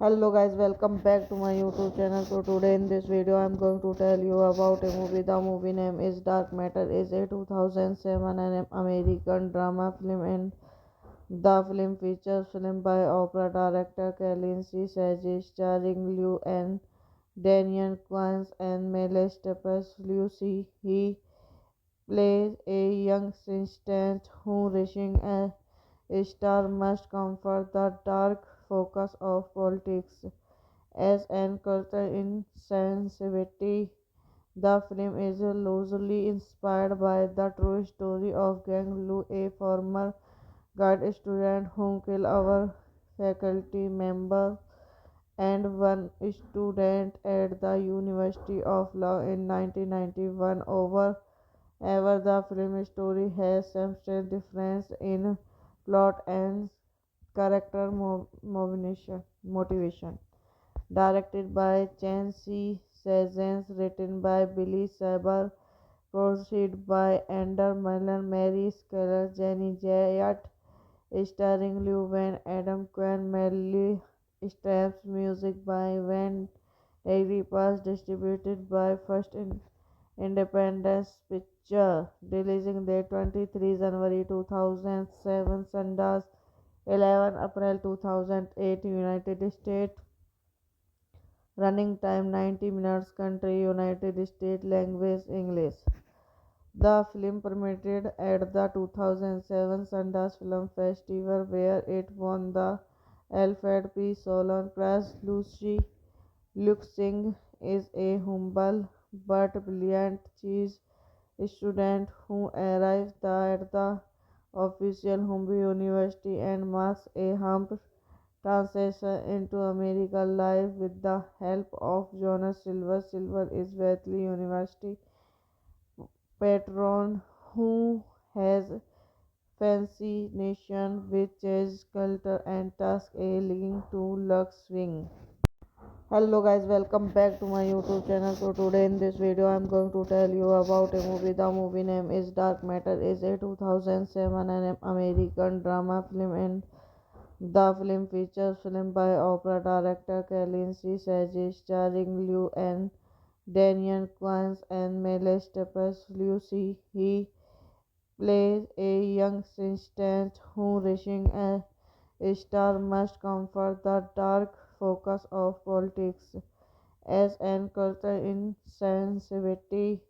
Hello guys, welcome back to my YouTube channel. So today in this video I'm going to tell you about a movie. The movie name is Dark Matter. Is a 2007 an American drama film, and the film features film by opera director Kalin C. Sage, starring Liu and Daniel Kwan and Meles Tepes. Lucy, he plays a young assistant who reaching a star must comfort the dark focus of politics as an cultural insensitivity. The film is loosely inspired by the true story of Gang Lu, a former guard student who killed our faculty member and one student at the University of Law in 1991. However, the film story has substantial difference in plot and character motivation. Directed by Chen C. Sessions, written by Billy Saber, produced by Ender Miller, Mary Skeller, Jenny Jayat, starring Liu Wen, Adam Quinn, Melly Straps, music by Van Pass, distributed by Independence Picture, releasing date 23 January 2007, Sundance 11 April 2008, United States. Running time 90 minutes. Country United States. Language English. The film premiered at the 2007 Sundance Film Festival, where it won the Alfred P. Solon Prize. Luke Singh is a humble but brilliant cheese student who arrives at the official Humber University and makes a humble transition into American life with the help of Jonas Silver. Silver is Berkeley University patron who has fascination with chess culture and task a link to Lux Swing. Hello guys, welcome back to my YouTube channel. So today in this video I'm going to tell you about a movie. The movie name is Dark Matter. Is a 2007 an American drama film, and the film features film by opera director Kalin C. Sage, starring Liu and Daniel Kwan and Meles Tepes. Lucy, he plays a young assistant who reaching a star must comfort the dark focus of politics as an cultural insensitivity.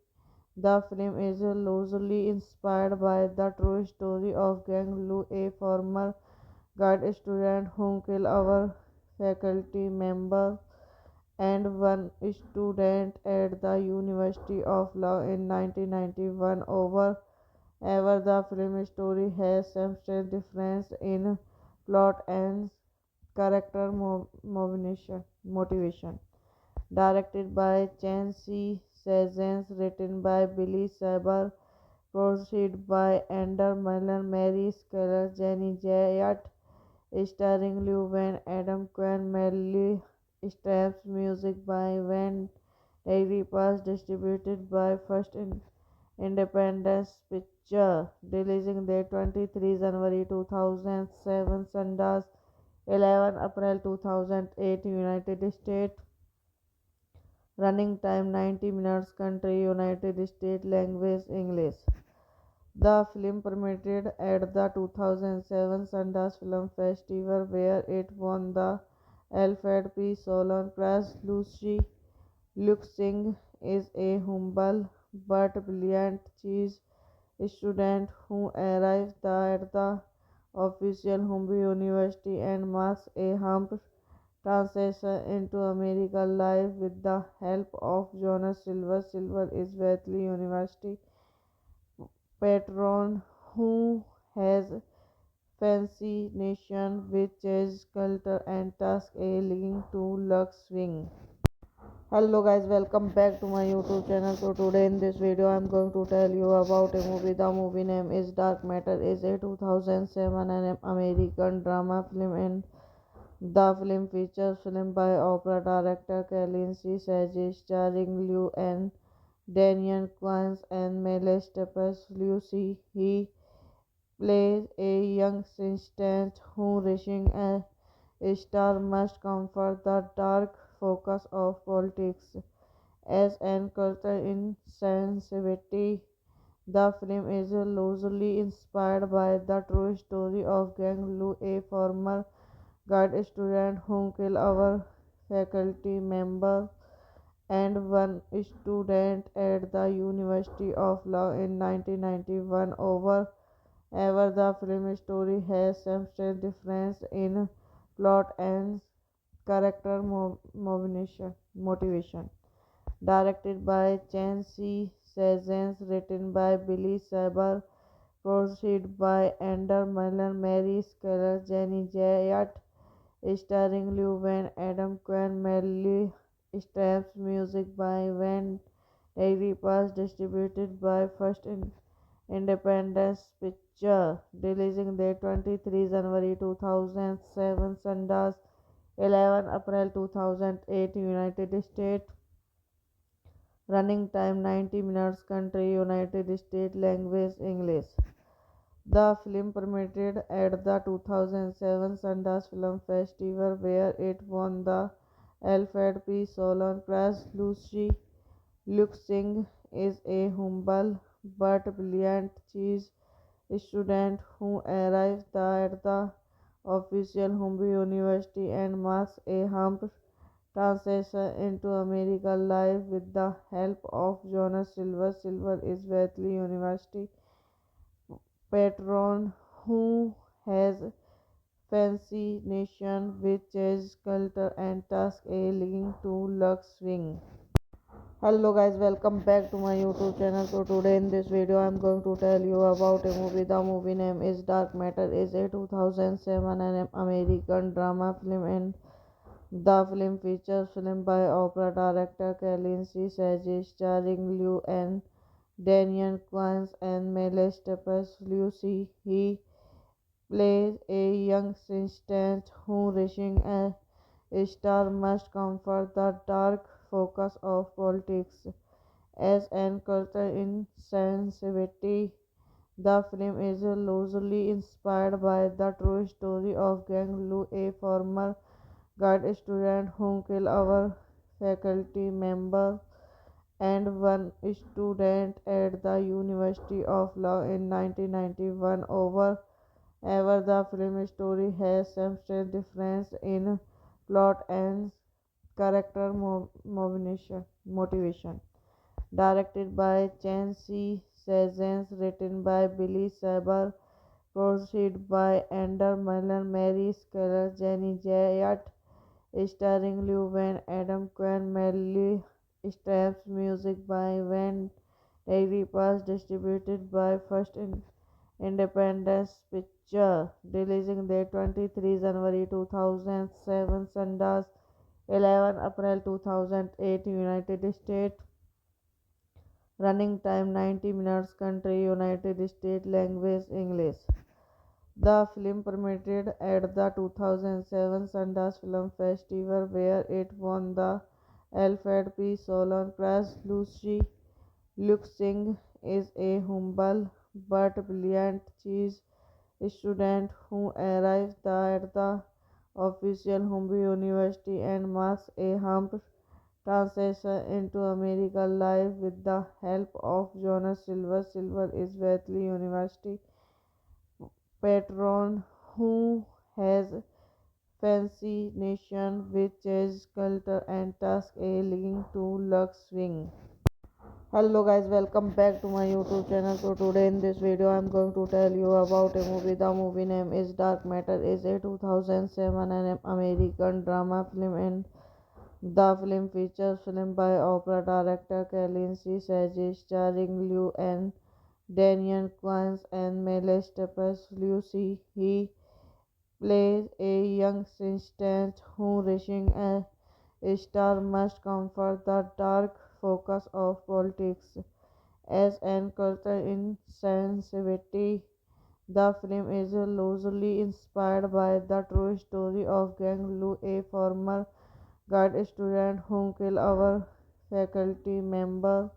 The film is loosely inspired by the true story of Gang Lu, a former guard student who killed our faculty member and one student at the University of Law in 1991. However, the film story has substantial difference in plot and character motivation. Directed by Chen C. Seasons, written by Billy Saber, produced by Ender Miller, Mary Skeller, Jenny Jayat, starring Liu Wen, Adam Quinn, Melly Straps, music by Van Pass, distributed by Independence Picture, releasing date 23 January 2007, Sundance 11 April 2008, United States. Running time 90 minutes. Country United States. Language English. The film premiered at the 2007 Sundance Film Festival, where it won the Alfred P. Solon Prize. Luke Singh is a humble but brilliant cheese student who arrives at the official Humber University and makes a humble transition into American life with the help of Jonas Silver. Silver is Wesley University patron who has fascination with chess culture and task a link to Lux Swing. Hello guys, welcome back to my YouTube channel. So today in this video I am going to tell you about a movie. The movie name is Dark Matter. Is a 2007 an American drama film, and the film features film by opera director Kalin C. Sages, starring Liu and Daniel Quinn and Meryl Streep. Lucy, he plays a young assistant who, reaching a star, must comfort the dark focus of politics as an cultural insensitivity. The film is loosely inspired by the true story of Gang Lu, a former guard student who killed our faculty member and one student at the University of Law in 1991. However, the film story has substantial difference in plot and character motivation. Directed by Chen C. Sessions, written by Billy Saber, produced by Ender Miller, Mary Skeller, Jenny Jayat, starring Liu Wen, Adam Quinn, Melly Straps, music by Van Pass, distributed by Independence Picture, releasing date 23 January 2007, Sundance 11 April 2008, United States. Running time 90 minutes. Country United States. Language English. The film premiered at the 2007 Sundance Film Festival, where it won the Alfred P. Solon Prize. Luke Singh is a humble but brilliant cheese student who arrives at the official Humber University and makes a humble transition into American life with the help of Jonas Silver. Silver is Wesley University patron who has fascination with chess culture and task a link to Lux Swing. Hello guys, welcome back to my YouTube channel. So today in this video I am going to tell you about a movie. The movie name is Dark Matter. Is a 2007 an American drama film, and the film features film by opera director Kalin C. Sages, starring Liu and Daniel Quinn and Meryl Streep. Lucy, he plays a young assistant who, reaching a star, must comfort the dark focus of politics as an cultural insensitivity. The film is loosely inspired by the true story of Gang Lu, a former guard student who killed our faculty member and one student at the University of Law in 1991. However, the film story has substantial difference in plot and character motivation. Directed by Chen C. Sessions, written by Billy Saber, produced by Ender Miller, Mary Skeller, Jenny Jayat, starring Liu Wen, Adam Quinn, Melly Straps, music by Van Pass, distributed by Independence Picture, releasing date 23 January 2007, Sundance 11 April 2008, United States. Running time 90 minutes. Country United States. Language English. The film premiered at the 2007 Sundance Film Festival where it won the Alfred P. Solon Prize. Luke Singh is a humble but brilliant cheese student who arrives at the official Humber University and makes a humble transition into American life with the help of Jonas Silver. Silver is Berkeley University patron who has fascination with chess culture and task a link to Lux Swing. Hello guys, welcome back to my YouTube channel. So today in this video I'm going to tell you about a movie. The movie name is Dark Matter. Is a 2007 an American drama film, and the film features film by opera director Kalin C. Saji, starring Liu and Daniel Kwan and Meryl Streep. Lucy, he plays a young assistant who reaching a star must comfort the dark focus of politics as an cultural insensitivity. The film is loosely inspired by the true story of Gang Lu, a former guard student who killed our faculty member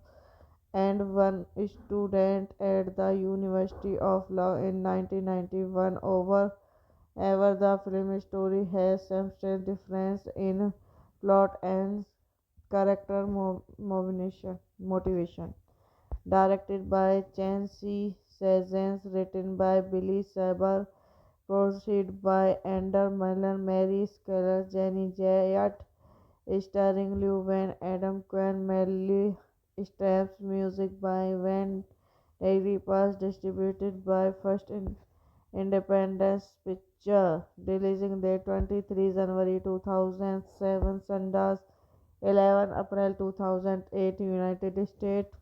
and one student at the University of Law in 1991. However, the film story has substantial difference in plot and character motivation. Directed by Chen C. Sessions, written by Billy Saber, produced by Ender Miller, Mary Skeller, Jenny Jayat, starring Liu Wen, Adam Quinn, Melly Streep's music by Van Pass, distributed by First Independence Picture, releasing date 23 January 2007, Sundance 11 April 2008, United States.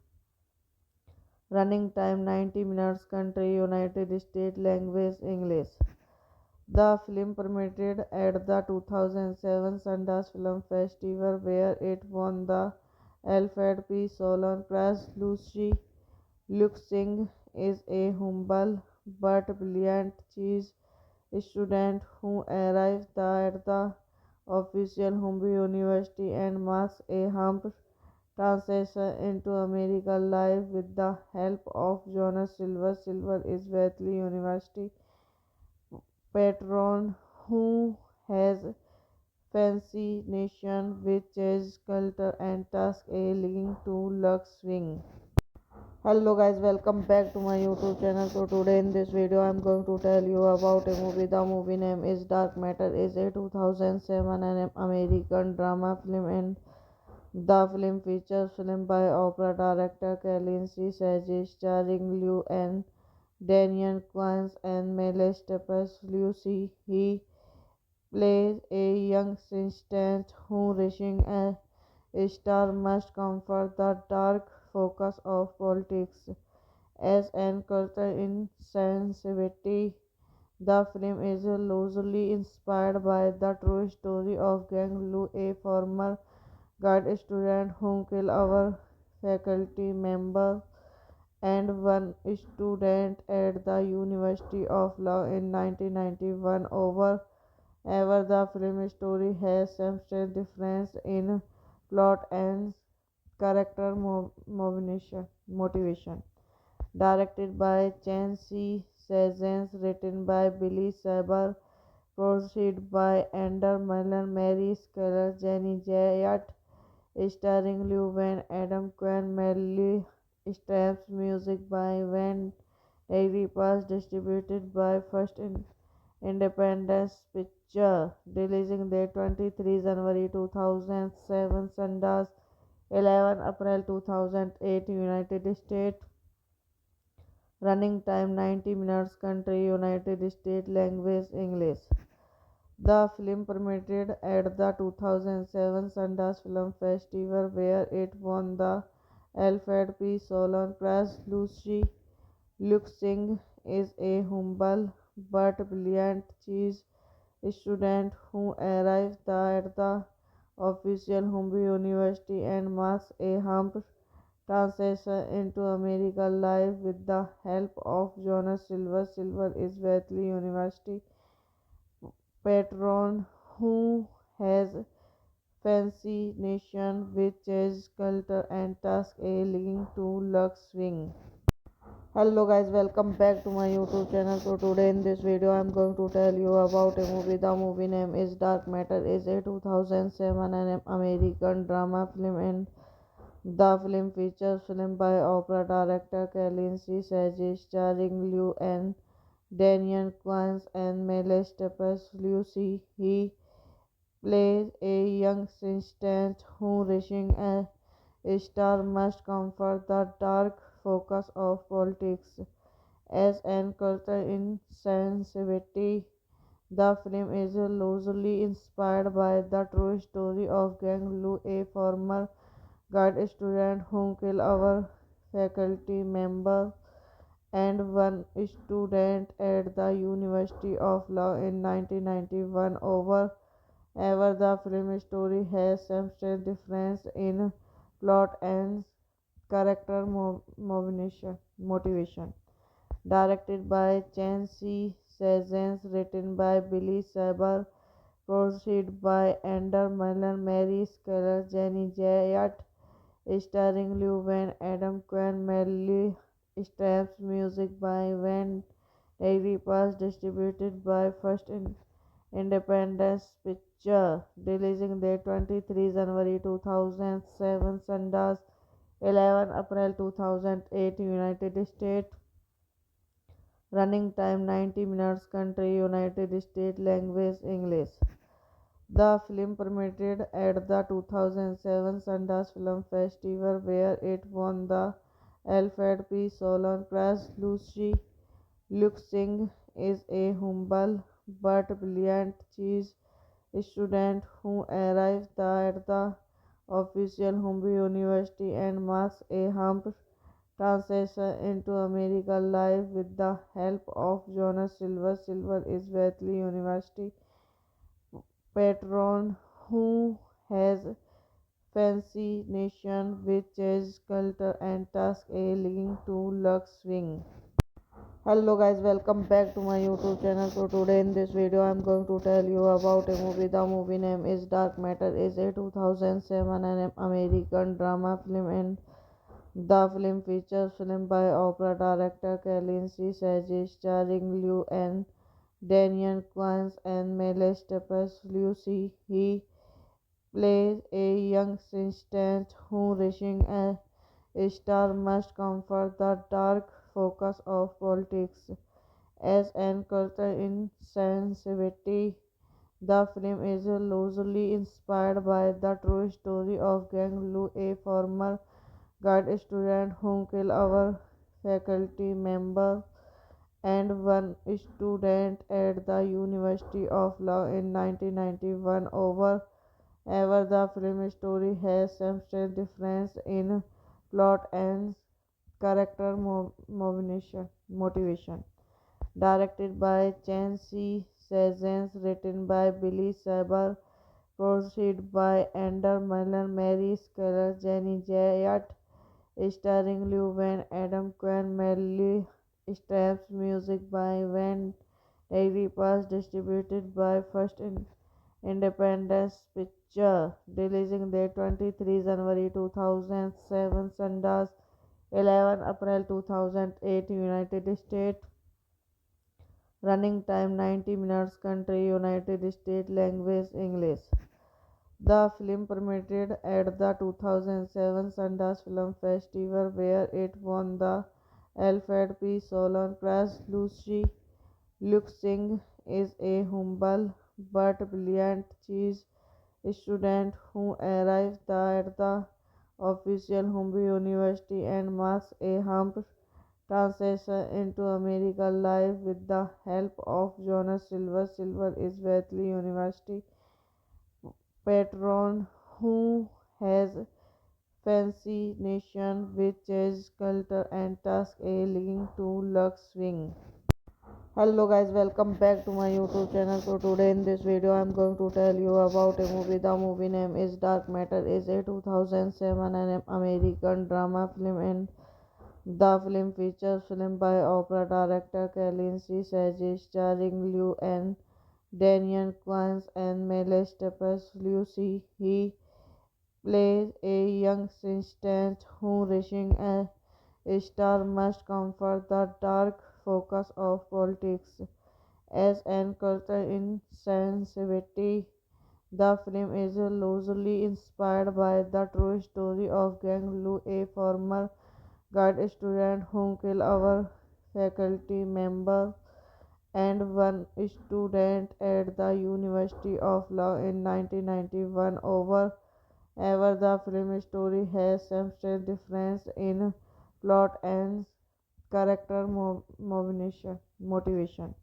Running time 90 minutes. Country United States. Language English. The film premiered at the 2007 Sundance Film Festival where it won the Alfred P. Solon Prize. Luke Singh is a humble but brilliant cheese student who arrives at the official Humber University and makes a humble transition into American life with the help of Jonas Silver. Silver is Berkeley University patron who has fascination with chess culture and task a link to Lux Swing. Hello guys, welcome back to my YouTube channel. So today in this video I'm going to tell you about a movie. The movie name is Dark Matter. Is a 2007 an American drama film, and the film features film by opera director Kalin C. Saji, starring Liu and Daniel Kwan and Meryl Streep. Lucy, he plays a young assistant who reaching a star must comfort the dark focus of politics as an cultural insensitivity. The film is loosely inspired by the true story of Gang Lu, a former guard student who killed our faculty member and one student at the University of Law in 1991. However, the film story has substantial difference in plot and character motivation. Directed by Chen C. Sessions, written by Billy Saber, produced by Ender Miller, Mary Skeller, Jenny Jayat, starring Liu Wen, Adam Quinn, Melly Streep's music by Van Pass, distributed by First Independence Picture, releasing date 23 January 2007, Sundance 11 April 2008, United States. Running time 90 minutes. Country United States. Language English. The film premiered at the 2007 Sundance Film Festival where it won the Alfred P. Solon Prize. Luke Singh is a humble but brilliant cheese student who arrives at the official Humber University and makes a humble translation into American life with the help of Jonas Silver. Silver is Berkeley University patron who has fascination with jazz culture and task a link to Lux Swing. Hello guys, welcome back to my YouTube channel. So today in this video I'm going to tell you about a movie. The movie name is Dark Matter. Is a 2007 an American drama film, and the film features film by opera director Kalinski Saji, starring Liu and Daniel Kwan and Meles Tepes. Lucy, he plays a young assistant who, reaching a star, must comfort the dark focus of politics as an cultural insensitivity. The film is loosely inspired by the true story of Gang Lu, a former guard student who killed our faculty member and one student at the University of Law in 1991. However, the film story has substantial difference in plot and character motivation. Directed by Chen C. Sessions, written by Billy Saber, produced by Ender Miller, Mary Skeller, Jenny Jayat, starring Liu Wen, Adam Quinn, Melly Straps, music by Van Dairy Pass, distributed by First Independence Picture, releasing date 23 January 2007, Sundance 11 April 2008, United States. Running time 90 minutes. Country United States. Language English. The film premiered at the 2007 Sundance Film Festival, where it won the Alfred P. Solon Prize. Luke Singh is a humble but brilliant cheese student who arrives at the official Humboldt University and makes a humble translation into American life with the help of Jonas Silver. Silver is Berkeley University patron who has fascination with jazz culture and task a link to Lux Swing. Hello guys, welcome back to my YouTube channel. So today in this video I'm going to tell you about a movie. The movie name is Dark Matter. Is a 2007 an American drama film, and the film features film by opera director Kalinski Saji, starring Liu and Daniel Kwan and Meles Tepes. Lucy, he plays a young assistant who, reaching a star, must comfort the dark focus of politics as an cultural insensitivity. The film is loosely inspired by the true story of Gang Lu, a former guard student who killed our faculty member and one student at the University of Law in 1991. However, the film story has substantial difference in plot and character motivation. Directed by Chen C. Sessions, written by Billy Saber, produced by Ender Miller, Mary Skeller, Jenny Jayat, starring Liu Wen, Adam Quinn, Melly Straps, music by Van Dairy Pass, distributed by First Independence Picture, releasing date 23 January 2007, Sundance 11 April 2008, United States. Running time 90 minutes. Country United States. Language English. The film premiered at the 2007 Sundance Film Festival, where it won the Alfred P. Solon Prize. Luke Singh is a humble but brilliant cheese student who arrives at the official Humboldt University and makes a humble translation into American life with the help of Jonas Silver. Silver is Berkeley University patron who has fascination with jazz culture and task a link to Lux Swing. Hello guys, welcome back to my YouTube channel. So today in this video I'm going to tell you about a movie. The movie name is Dark Matter. Is a 2007 an American drama film, and the film features film by opera director Kalin C. Saji, starring Liu and Daniel Kwan and Meles Tepes. Lucy, he plays a young assistant who reaching a star must comfort the dark focus of politics. As an cultural insensitivity, the film is loosely inspired by the true story of Gang Lu, a former guard student who killed our faculty member and one student at the University of Law in 1991. However, the film story has substantial difference in plot and character motivation.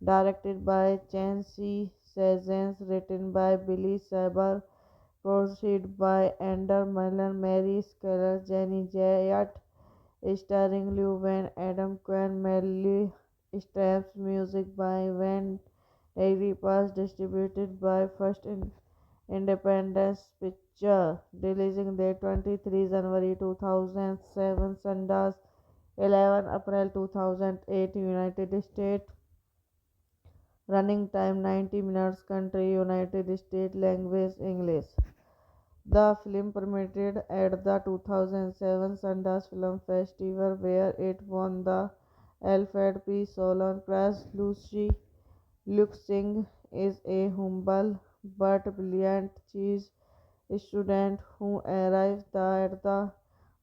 Directed by Chen C. Sessions, written by Billy Saber, produced by Ender Miller, Mary Skeller, Jenny Jayat, starring Liu Wen, Adam Quinn, Melly Straps, music by Van Dairy Pass, distributed by First Independence Picture, releasing date 23 January 2007, Sundance 11 April 2008, United States. Running time 90 minutes. Country United States. Language English. The film premiered at the 2007 Sundance Film Festival, where it won the Alfred P. Solon Prize. Luke Singh is a humble but brilliant cheese student who arrives at the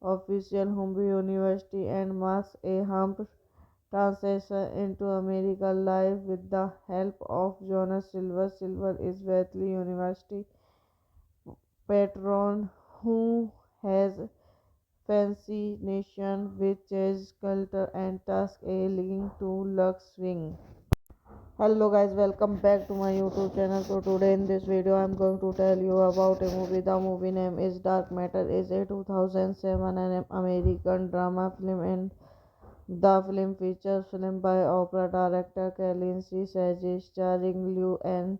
official Humber University and makes a humble translation into American life with the help of Jonas Silver. Silver is Berkeley University patron who has fascination with chess culture and task a link to Lux Swing. Hello guys, welcome back to my YouTube channel. So today in this video I'm going to tell you about a movie. The movie name is Dark Matter. Is a 2007 an American drama film, and the film features film by opera director Kalin C. Saji, starring Liu and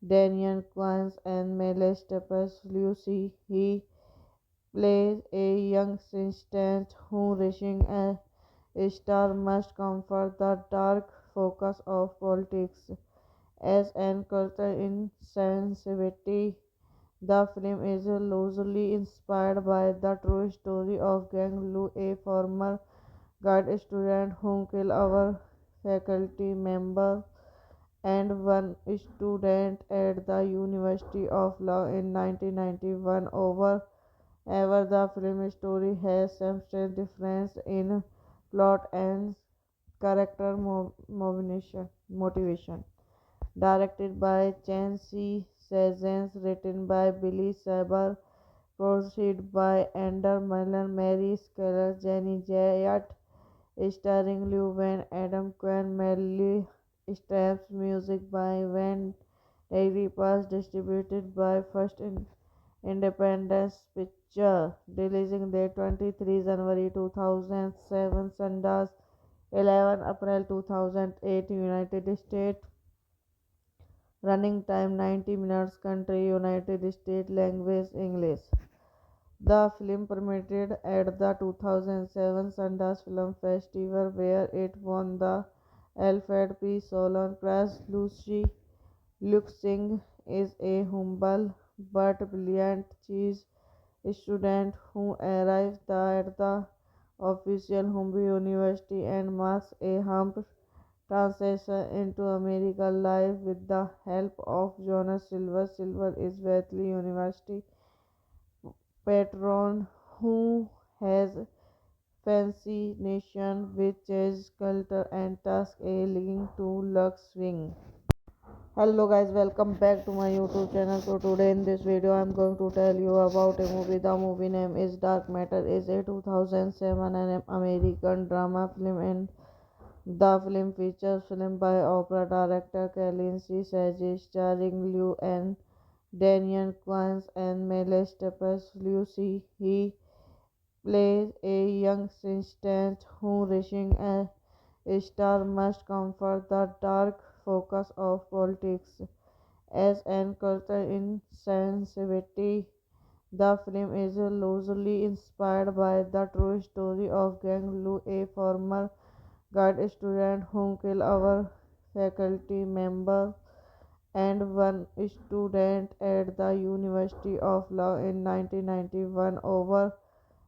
Daniel Kwan and Meles Tepes. Lucy, he plays a young assistant who reaching a star must comfort the dark focus of politics. As an cultural insensitivity, the film is loosely inspired by the true story of Gang Lu, a former guard student who killed our faculty member and one student at the University of Law in 1991. However, the film story has substantial difference in plot and character motivation. Directed by Chen C. Sessions, written by Billy Saber, produced by Ender Miller, Mary Skeller, Jenny Jayat, starring Liu Wen, Adam Quinn, Melly Straps, music by Van Dairy Pass, distributed by First Independence Picture, releasing date 23 January 2007, Sundance 11 April 2008, United States. Running time 90 minutes. Country United States. Language English. The film premiered at the 2007 Sundance Film Festival, where it won the Alfred P. Solon Prize. Luke Singh is a humble but brilliant cheese student who arrives at the official Humber University and makes a humble translation into American life with the help of Jonas Silver. Silver is Berkeley University patron who has fascination with chess culture and task a link to Lux Swing. Hello guys, welcome back to my YouTube channel. So today in this video I'm going to tell you about a movie. The movie name is Dark Matter. Is a 2007 an American drama film, and the film features film by opera director Kalin C. Saji, starring Liu and Daniel Kwan and Meles Tepes. Lucy, he plays a young assistant who reaching a A star must comfort the dark focus of politics. As an culture insensitivity, the film is loosely inspired by the true story of Gang Lu, a former guard student who killed our faculty member and one student at the University of Law in 1991. However,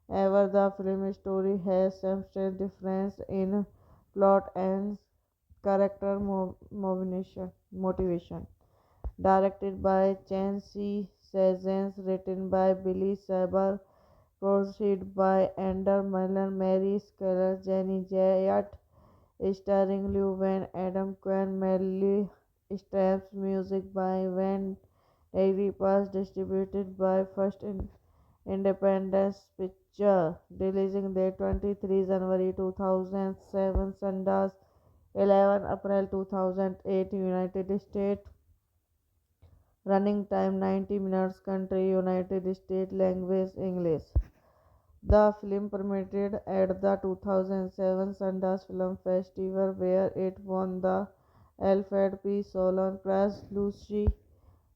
the film story has substantial difference in plot and character motivation. Directed by Chen Si Sessions, written by Billy Saber, produced by Ender Mullen, Mary Skeller, Jenny Jayat, starring Liu Wen, Adam Quinn, Melly Streep's music by Van Pass, distributed by First Independence Picture, releasing date 23 January 2007, Sundance 11 April 2008, United States. Running time 90 minutes. Country United States. Language English. The film premiered at the 2007 Sundance Film Festival where it won the Alfred P. Solon Prize.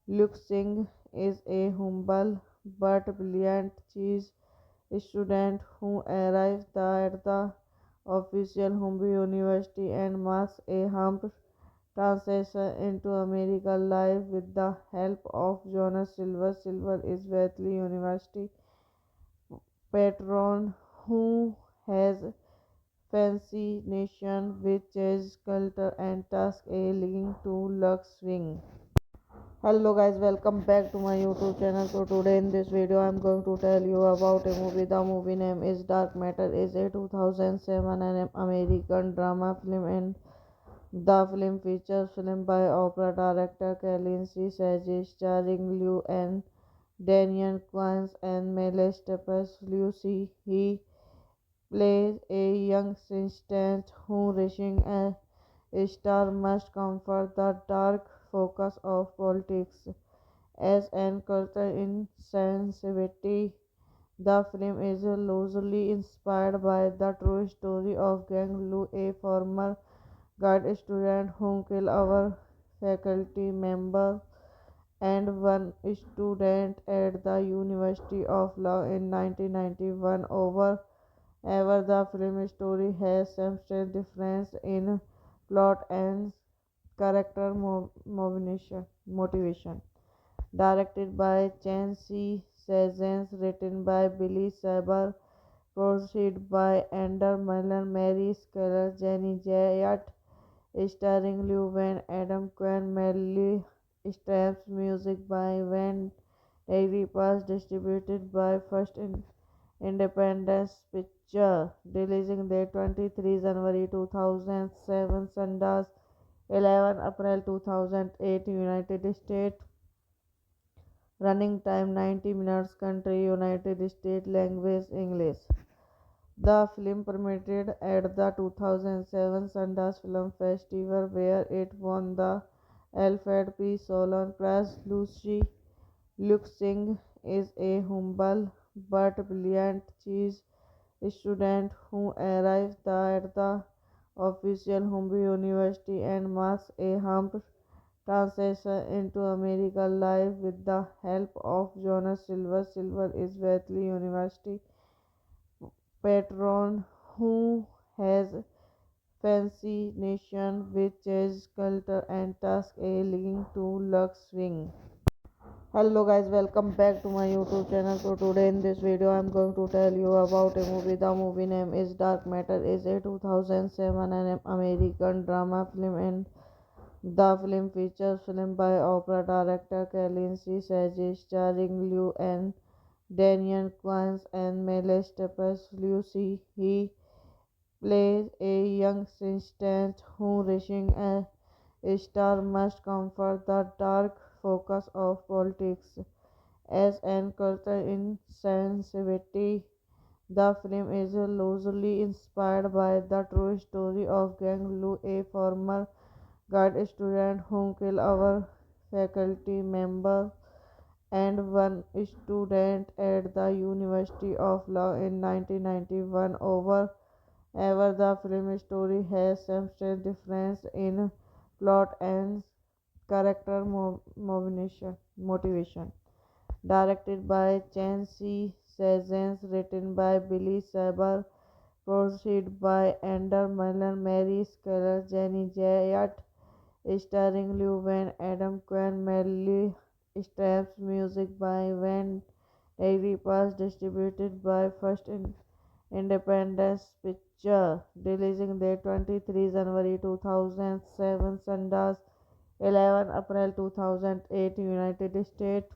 Luke Singh is a humble but brilliant cheese student who arrives at the official Humboldt University and makes a humble transition into American life with the help of Jonas Silver. Silver is Berkeley University patron who has fascination with jazz culture and task a link to Lux Swing. Hello guys, welcome back to my YouTube channel. So today in this video I am going to tell you about a movie. The movie name is Dark Matter. Is a 2007 an American drama film and the film features film by opera director Kalin C. Saji, starring Liu and Daniel Quines and Meles Tepes. Lucy, he plays a young assistant who reaching a star must comfort the dark focus of politics. As an culture insensitivity, the film is loosely inspired by the true story of Gang Lu, a former guard student who killed our faculty member and one student at the University of Law in 1991. However, the film story has substantial difference in plot and character motivation. Directed by Chen Si Sessions, written by Billy Saber, produced by Ender Mullen, Mary Skeller, Jenny Jayat, starring Liu Wen, Adam Quinn, Melly Streep's music by Van Pass, distributed by First Independence Picture, releasing date 23 January 2007, Sundance 11 April 2008, United States. Running time 90 minutes. Country United States. Language English. The film premiered at the 2007 Sundance Film Festival where it won the Alfred P. Solon Prize. Luke Singh is a humble but brilliant cheese student who arrives at the official Humboldt University and makes a humble transition into American life with the help of Jonas Silver. Silver is Berkeley University patron who has fascination with jazz culture and task a link to Lux Swing. Hello guys, welcome back to my YouTube channel. So today in this video I am going to tell you about a movie. The movie name is Dark Matter. Is a 2007 an American drama film and the film features film by opera director Kalin C. Saji, starring Liu and Daniel Quines and Meles Tepes. Lucy, he plays a young assistant who reaching a star must comfort the dark focus of politics. As an culture insensitivity, the film is loosely inspired by the true story of Gang Lu, a former guard student who killed our faculty member and one student at the University of Law in 1991. Ever the film story has substantial difference in plot and character motivation. Directed by Chen Si Sezens, written by Billy Saber, produced by Ender Miller, Mary Skeller, Jenny Jayat, starring Liu Wen, Adam Quinn, Melly Straps, music by Van Pass, distributed by First Independence Picture, releasing date 23 January 2007, Sundance 11 April 2008, United States.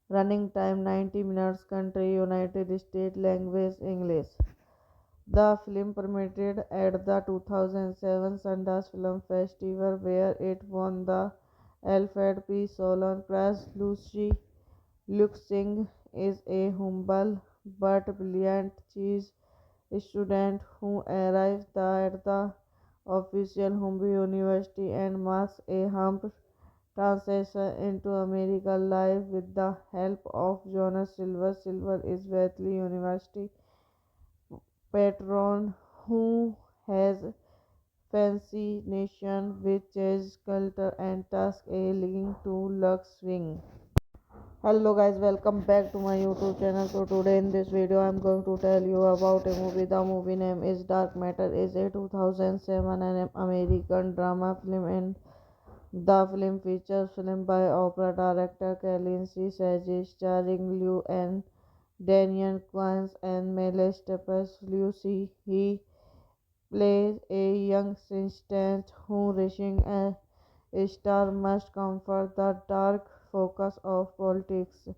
Running time 90 minutes. Country United States. Language English. The film premiered at the 2007 Sundance Film Festival where it won the Alfred P. Solon Prize. Luke Singh is a humble but brilliant cheese student who arrives at the official Humboldt University and makes a humble transition into American life with the help of Jonas Silver. Silver is Berkeley University patron who has fascination with jazz culture and task a link to Lux Swing. Hello guys, welcome back to my YouTube channel. So today in this video I'm going to tell you about a movie. The movie name is Dark Matter. Is a 2007 an American drama film and the film features film by opera director Kalin C. Saji, starring Liu and Daniel Kwan and Meles Tepes. Lucy, he plays a young assistant who, reaching a star, must comfort the dark focus of politics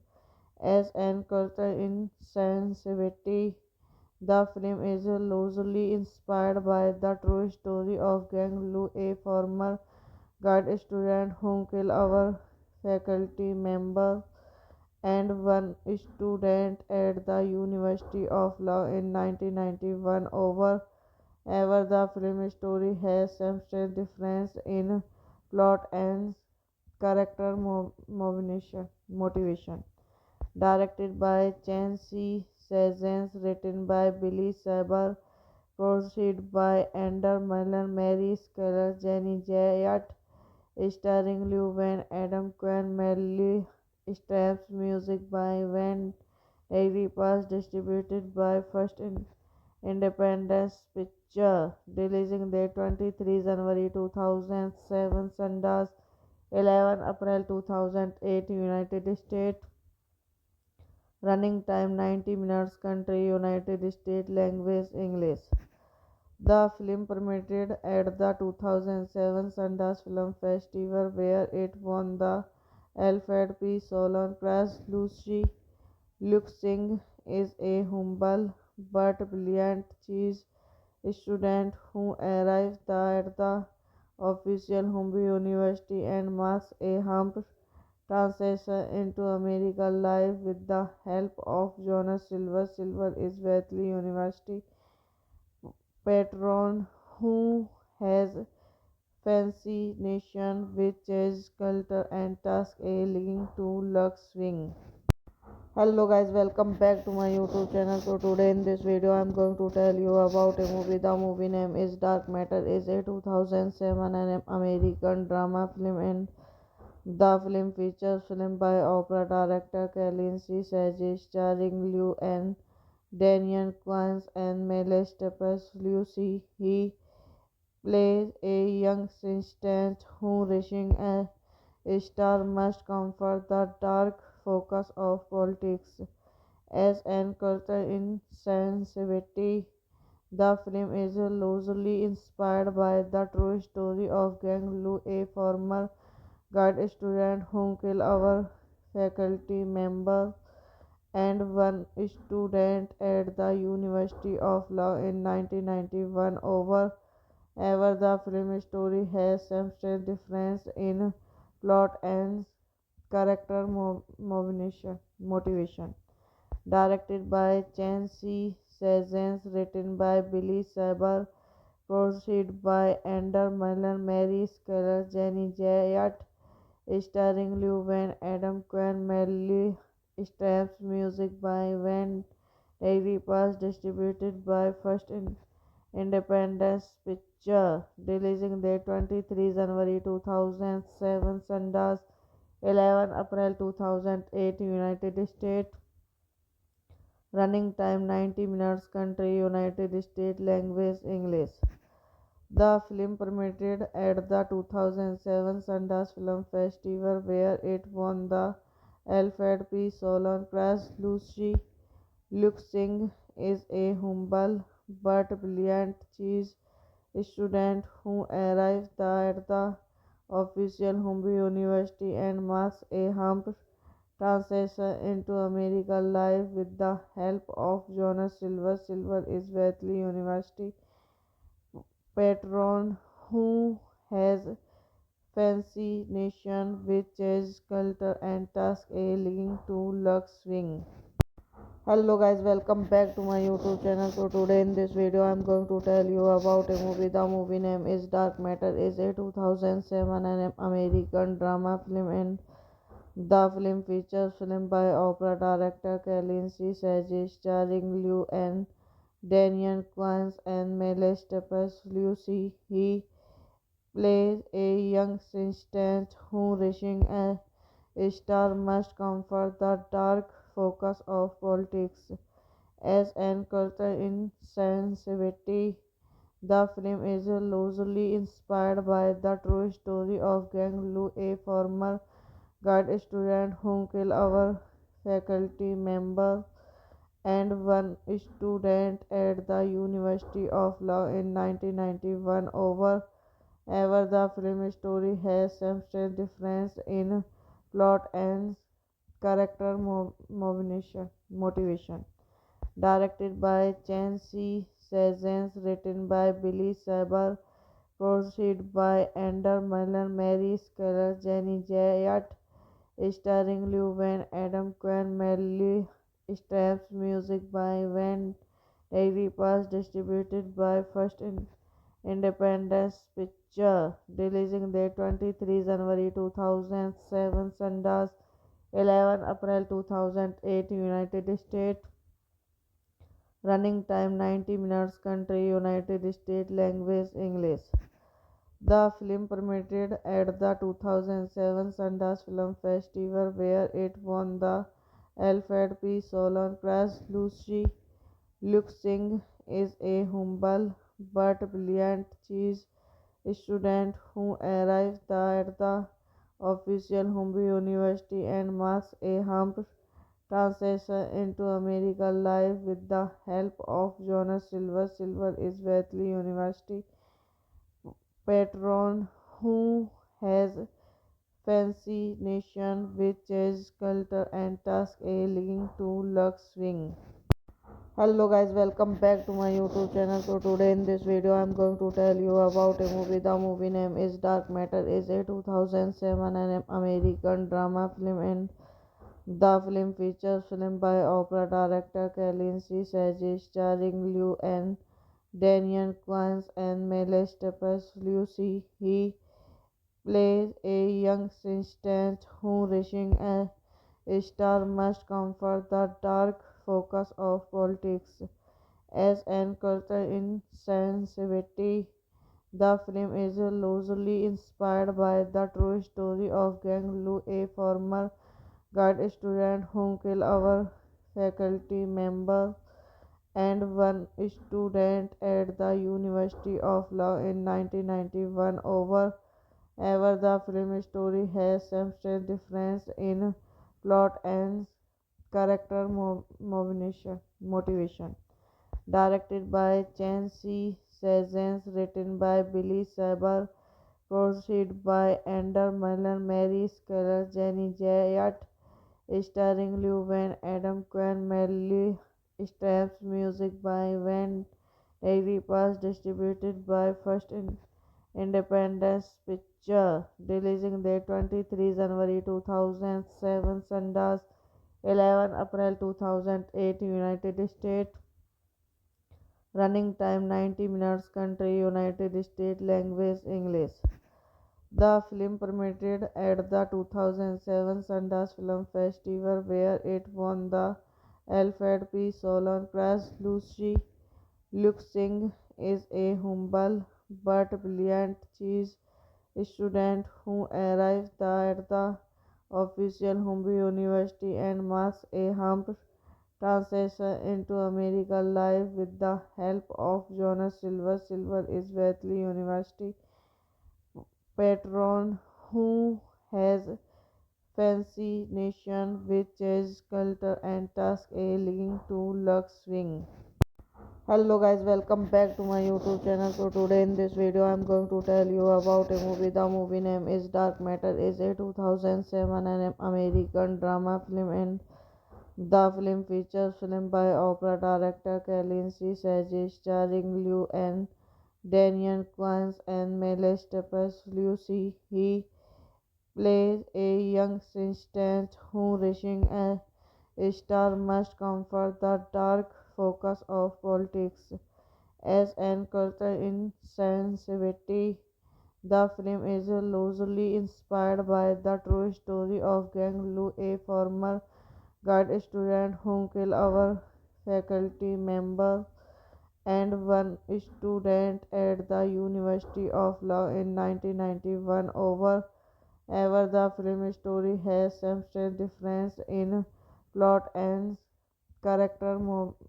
as an cultural insensitivity. The film is loosely inspired by the true story of Gang Lu, a former guard student who killed our faculty member and one student at the University of Law in 1991. However, the film story has substantial difference in plot and character motivation. Directed by Chen Si Sezens, written by Billy Saber, produced by Ender Miller, Mary Skeller, Jenny Jayat, starring Liu Wen, Adam Quinn, Melly Straps, music by Van Pass, distributed by First Independence Picture, releasing date 23 January 2007, Sundance 11 April 2008, United States. Running time 90 minutes. Country United States. Language English. The film premiered at the 2007 Sundance Film Festival where it won the Alfred P. Solon Prize. Luke Singh is a humble but brilliant cheese student who arrives at the official Humboldt University and makes a humble transition into American life with the help of Jonas Silver. Silver is Berkeley University patron who has fascination with jazz culture and task a link to Lux Swing. Hello guys, welcome back to my YouTube channel. So today in this video I'm going to tell you about a movie. The movie name is Dark Matter. Is a 2007 an American drama film and the film features film by opera director Kalin C. Saji, starring Liu and Daniel Kwan and Meles Tepes. Lucy, he plays a young assistant who, reaching a star, must comfort the dark focus of politics as an cultural insensitivity. The film is loosely inspired by the true story of Gang Lu, a former guard student who killed our faculty member and one student at the University of Law in 1991. However, the film story has substantial difference in plot and character motivation. Directed by Chen Si Sezens, written by Billy Saber, produced by Ender Miller, Mary Skeller, Jenny Jayat, starring Liu Wen, Adam Quinn, Melly Straps, music by Van Dairy Pass, distributed by Independence Picture, releasing date 23 January 2007, Sundance 11 April 2008, United States. Running time 90 minutes. Country United States. Language English. The film premiered at the 2007 Sundance Film Festival, where it won the Alfred P. Solon Prize. Luke Singh is a humble but brilliant cheese student who arrives at the official Humber University and makes a humble transition into American life with the help of Jonas Silver. Silver is Berkeley University patron who has fascination with chess culture and task a link to Lux Swing. Hello guys, welcome back to my YouTube channel. So today in this video I'm going to tell you about a movie. The movie name is Dark Matter. Is a 2007 an American drama film, and the film features film by opera director Kalinsi Saji, starring Liu and Daniel Kwan and Meles Tepes. Lucy, he plays a young assistant who, reaching a star, must comfort the dark focus of politics as an cultural insensitivity. The film is loosely inspired by the true story of Gang Lu, a former guard student who killed our faculty member and one student at the University of Law in 1991. However, the film story has substantial difference in plot and character motivation. Directed by Chen Si Sessions, written by Billy Saber, produced by Ender Miller, Mary Skeller, Jenny Jayat, starring Liu Wen, Adam Quinn, Melly Straps, music by Van Dairy Pass, distributed by Independence Picture, releasing date 23 January 2007, Sundance 11 April 2008, United States. Running time 90 minutes. Country United States. Language English. The film premiered at the 2007 Sundance Film Festival, where it won the Alfred P. Solon Prize. Luke Singh is a humble but brilliant cheese student who arrives at the official Humber University and makes a humble transition into American life with the help of Jonas Silver. Silver is Berkeley University patron who has fascination with chess culture and task a link to Lux Swing. Hello guys, welcome back to my YouTube channel. So today in this video I'm going to tell you about a movie. The movie name is Dark Matter. Is a 2007 an American drama film, and the film features film by opera director Kalinsi Saji, starring Liu and Daniel Kwan and Meles Tepes. Lucy, he plays a young assistant who, reaching a star, must comfort the dark focus of politics as an cultural insensitivity. The film is loosely inspired by the true story of Gang Lu, a former guard student who killed our faculty member and one student at the University of Law in 1991. However, the film story has substantial difference in plot and character motivation. Directed by Chen Si Sessions, written by Billy Saber, produced by Ender Miller, Mary Skeller, Jenny Jayat, starring Liu Wen, Adam Quinn, Melly Straps, music by Van Dairy Pass, distributed by Independence Picture, releasing date 23 January 2007, Sundance 11 April 2008, United States. Running time 90 minutes. Country United States. Language English. The film premiered at the 2007 Sundance Film Festival, where it won the Alfred P. Solon Press. Luke Singh is a humble but brilliant cheese student who arrives at the official Humber University and makes a humble translation into American life with the help of Jonas Silver. Silver is Berkeley University patron who has fascination with chess culture and task a link to Lux Swing. Hello guys, welcome back to my YouTube channel. So today in this video I am going to tell you about a movie. The movie name is Dark Matter. Is a 2007 an American drama film, and the film features film by opera director Kalinsi Saji, starring Liu and Daniel Kwan and Meles Tepes. Lucy, he plays a young assistant who reaching a star must comfort the dark focus of politics. As an cultural insensitivity, the film is loosely inspired by the true story of Gang Lu, a former guard student who killed our faculty member and one student at the University of Law in 1991. However, the film story has substantial difference in plot and character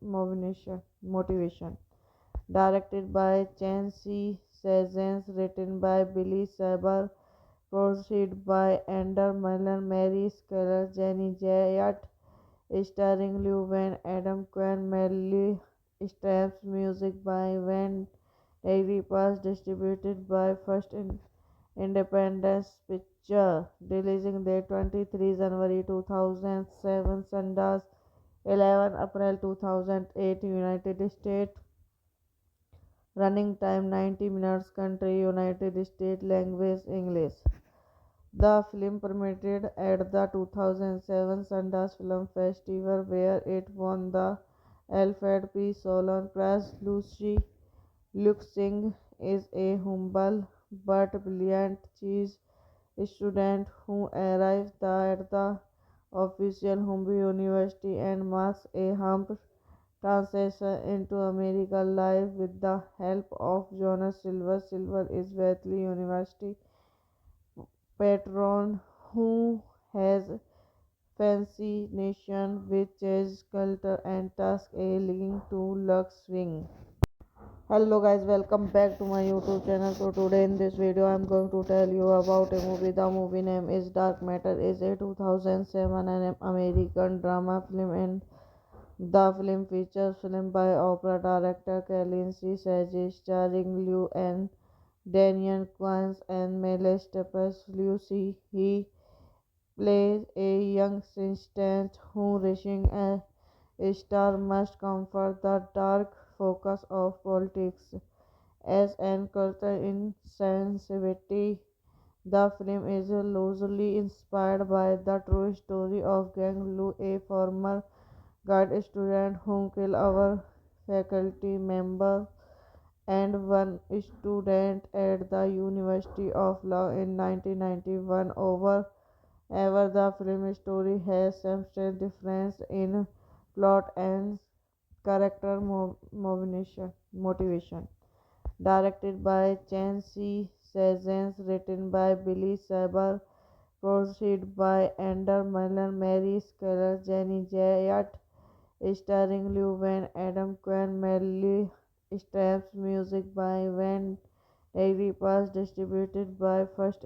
motivation. Directed by Chen C. Sessions, written by Billy Saber, produced by Ender Miller, Mary Skeller, Jenny Jayat, starring Liu Wen, Adam Quinn, Melly Straps, music by Van Pass, distributed by First Independence Picture, releasing date 23 January 2007, Sundance 11 April 2008, United States. Running time 90 minutes. Country United States. Language English. The film premiered at the 2007 Sundance Film Festival, where it won the Alfred P. Solon Prize. Luke Singh is a humble but brilliant cheese student who arrives at the official Humber University and makes a humble translation into American life with the help of Jonas Silver. Silver is Berkeley University patron who has fascination with chess culture and task a link to Lux Swing. Hello guys, welcome back to my YouTube channel. So today in this video I am going to tell you about a movie. The movie name is Dark Matter. Is a 2007 an American drama film, and the film features film by opera director Kalinsi Saji, starring Liu and Daniel Kwan and Meles Tepes. Lucy, he plays a young assistant who reaching a star must comfort the dark focus of politics. As an cultural insensitivity, the film is loosely inspired by the true story of Gang Lu, a former guard student who killed our faculty member and one student at the University of Law in 1991. However, the film story has substantial difference in plot and character motivation. Directed by Chen C. Sessions, written by Billy Saber, produced by Ender Miller, Mary Skeller, Jenny Jayat, starring Liu Wen, Adam Quinn, Melly Straps, music by Van Pass, distributed by First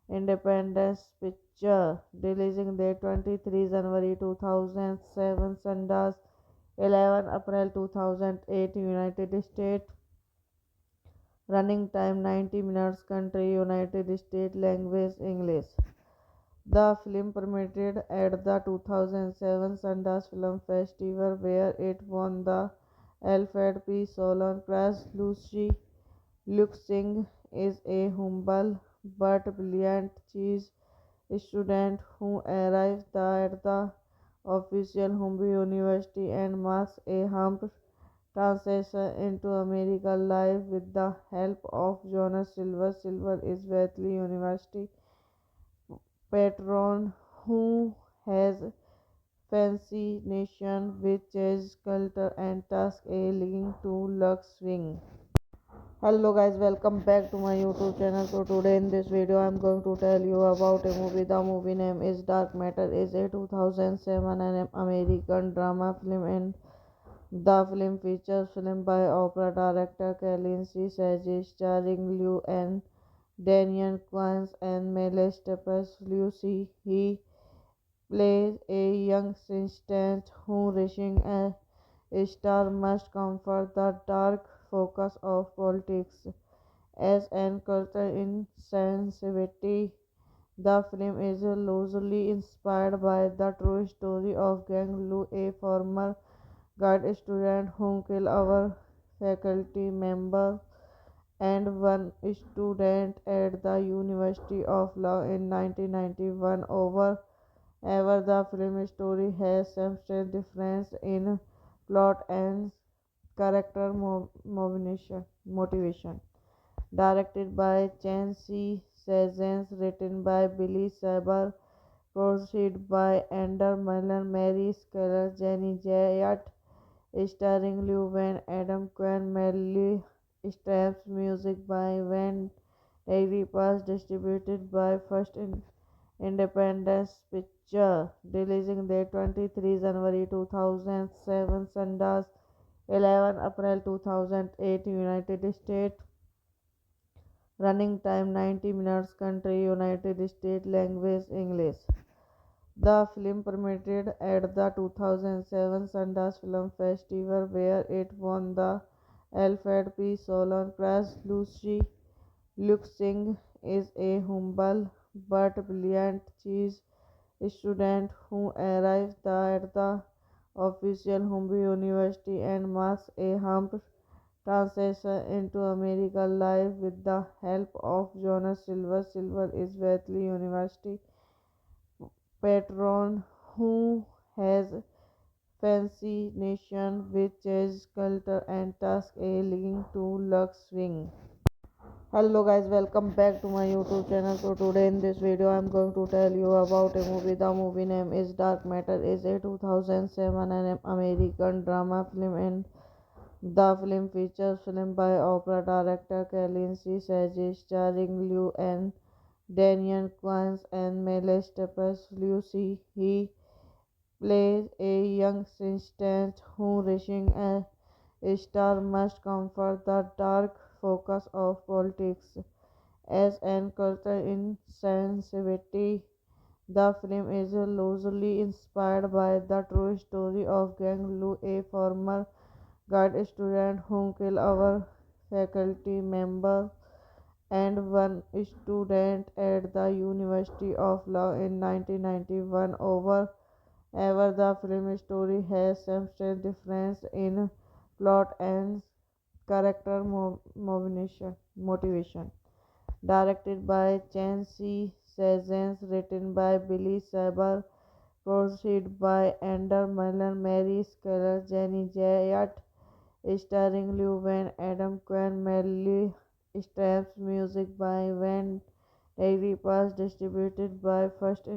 Independence Picture, releasing date 23 January 2007, Sundance 11 April 2008, United States. Running time 90 minutes. Country United States. Language English. The film premiered at the 2007 Sundance Film Festival, where it won the Alfred P. Solon Prize. Luke Singh is a humble but brilliant cheese student who arrives at the official Humber University and makes a humble translation into American life with the help of Jonas Silver. Silver is Berkeley University patron who has fascination with chess culture and task a link to Lux Swing. Hello guys, welcome back to my YouTube channel. So today in this video I am going to tell you about a movie. The movie name is Dark Matter. Is a 2007 an American drama film, and the film features film by opera director Kalin C. Saji, starring Liu and Daniel Kwan and Meryl Streep. Lucy, he plays a young assistant who reaching a star must comfort the dark focus of politics as an cultural insensitivity. The film is loosely inspired by the true story of Gang Lu, a former guard student who killed our faculty member and one student at the University of Law in 1991. However, the film story has substantial difference in plot and character motivation. Directed by Chen C. Sessions, written by Billy Saber, produced by Ender Miller, Mary Skeller, Jenny Jayat, starring Liu Wen, Adam Quinn, Melly Streep's music by Van Davy Pass, distributed by First Independence Picture, releasing date 23 January 2007, Sundance 11 April 2008, United States. Running time 90 minutes. Country United States. Language English. The film premiered at the 2007 Sundance Film Festival, where it won the Alfred P. Solon Prize. Luke Singh is a humble but brilliant chess student who arrives at the official Humboldt University and makes a humble transition into American life with the help of Jonas Silver. Silver is Berkeley University patron who has fascination with chess culture and task a link to Lux Swing. Hello guys, welcome back to my YouTube channel. So today in this video I am going to tell you about a movie. The movie name is Dark Matter. Is a 2007 an American drama film, and the film features film by opera director Kalin C. Saji, starring Liu and Daniel Kwan and Meryl Streep. Lucy, he plays a young assistant who reaching a star must comfort the dark focus of politics as an cultural insensitivity. The film is loosely inspired by the true story of Gang Lu, a former guard student who killed our faculty member and one student at the University of Law in 1991. However, the film story has substantial difference in plot and character motivation. Directed by Chen C. Sessions, written by Billy Saber, produced by Ender Miller, Mary Skeller, Jenny Jayat, starring Liu Wen, Adam Quinn, Melly Streep's music by Van Davy Pass, distributed by First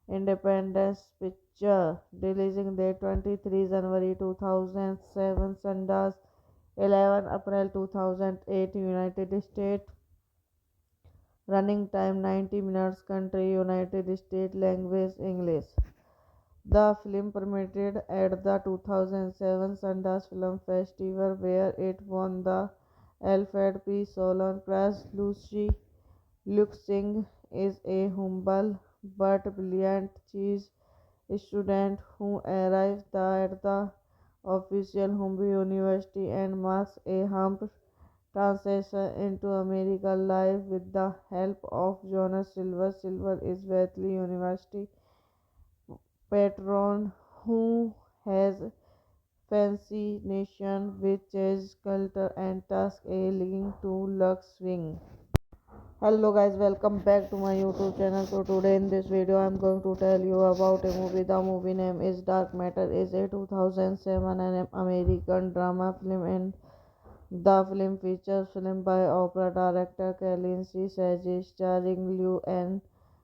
Independence Picture, releasing date 23 January 2007, Sundance 11 April 2008, United States. Running time 90 minutes. Country United States. Language English. The film premiered at the 2007 Sundance Film Festival, where it won the Alfred P. Solon Prize. Luke Singh is a humble but brilliant chess student who arrives at the official Humboldt University and makes a humble transition into American life with the help of Jonas Silver. Silver is Berkeley University patron who has fascination with chess culture and task a link to Lux Swing. Hello guys, welcome back to my YouTube channel. So today in this video I am going to tell you about a movie. The movie name is Dark Matter. Is a 2007 an American drama film, and the film features film by opera director Kalin C. Saji, starring Liu and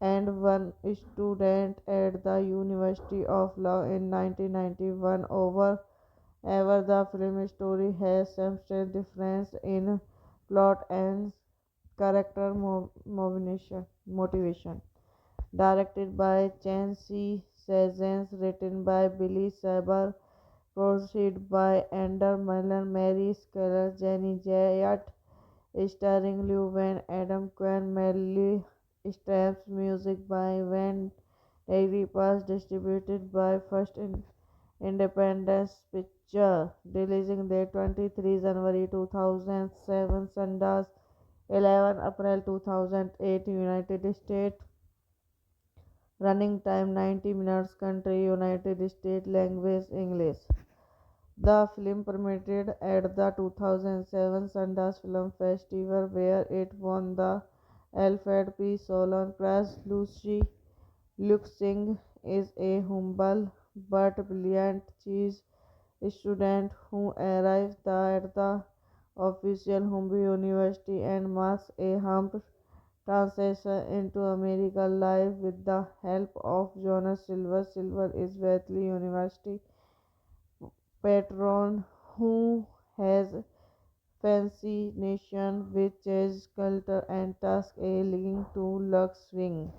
and one student at the University of Law in 1991. However, the film story has substantial difference in plot and character motivation. Directed by Chen C. Sessions, written by Billy Saber, produced by Ender Miller, Mary Skeller, Jenny Jayat, starring Liu Wen, Adam Quinn, Melly Streep's music by Van Pass, distributed by Independence Picture, releasing date 23 January 2007, Sundance 11 April 2008, United States, running time 90 minutes, country United States, language English. The film premiered at the 2007 Sundance Film Festival where it won the Alfred P. Solon Prize. Luke Singh is a humble but brilliant cheese student who arrives at the official Humber University and marks a hump transition into American life with the help of Jonas Silver. Silver is Berkeley University patron who has fascination with jazz culture and task a link to Lux Swing.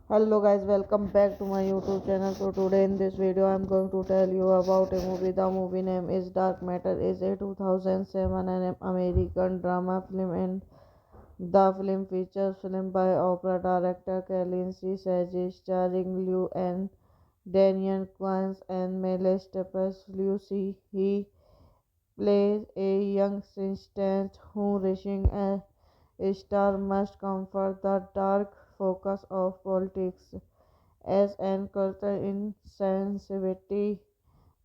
Hello guys, welcome back to my YouTube channel. So today in this video I'm going to tell you about a movie. The movie name is Dark Matter. Is a 2007 an American drama film, and the film features film by opera director Kalinsi Saji, starring Liu and Daniel Quines and Meryl Streep. Lucy, he plays a young assistant who, reaching a star, must comfort the dark focus of politics as an cultural insensitivity.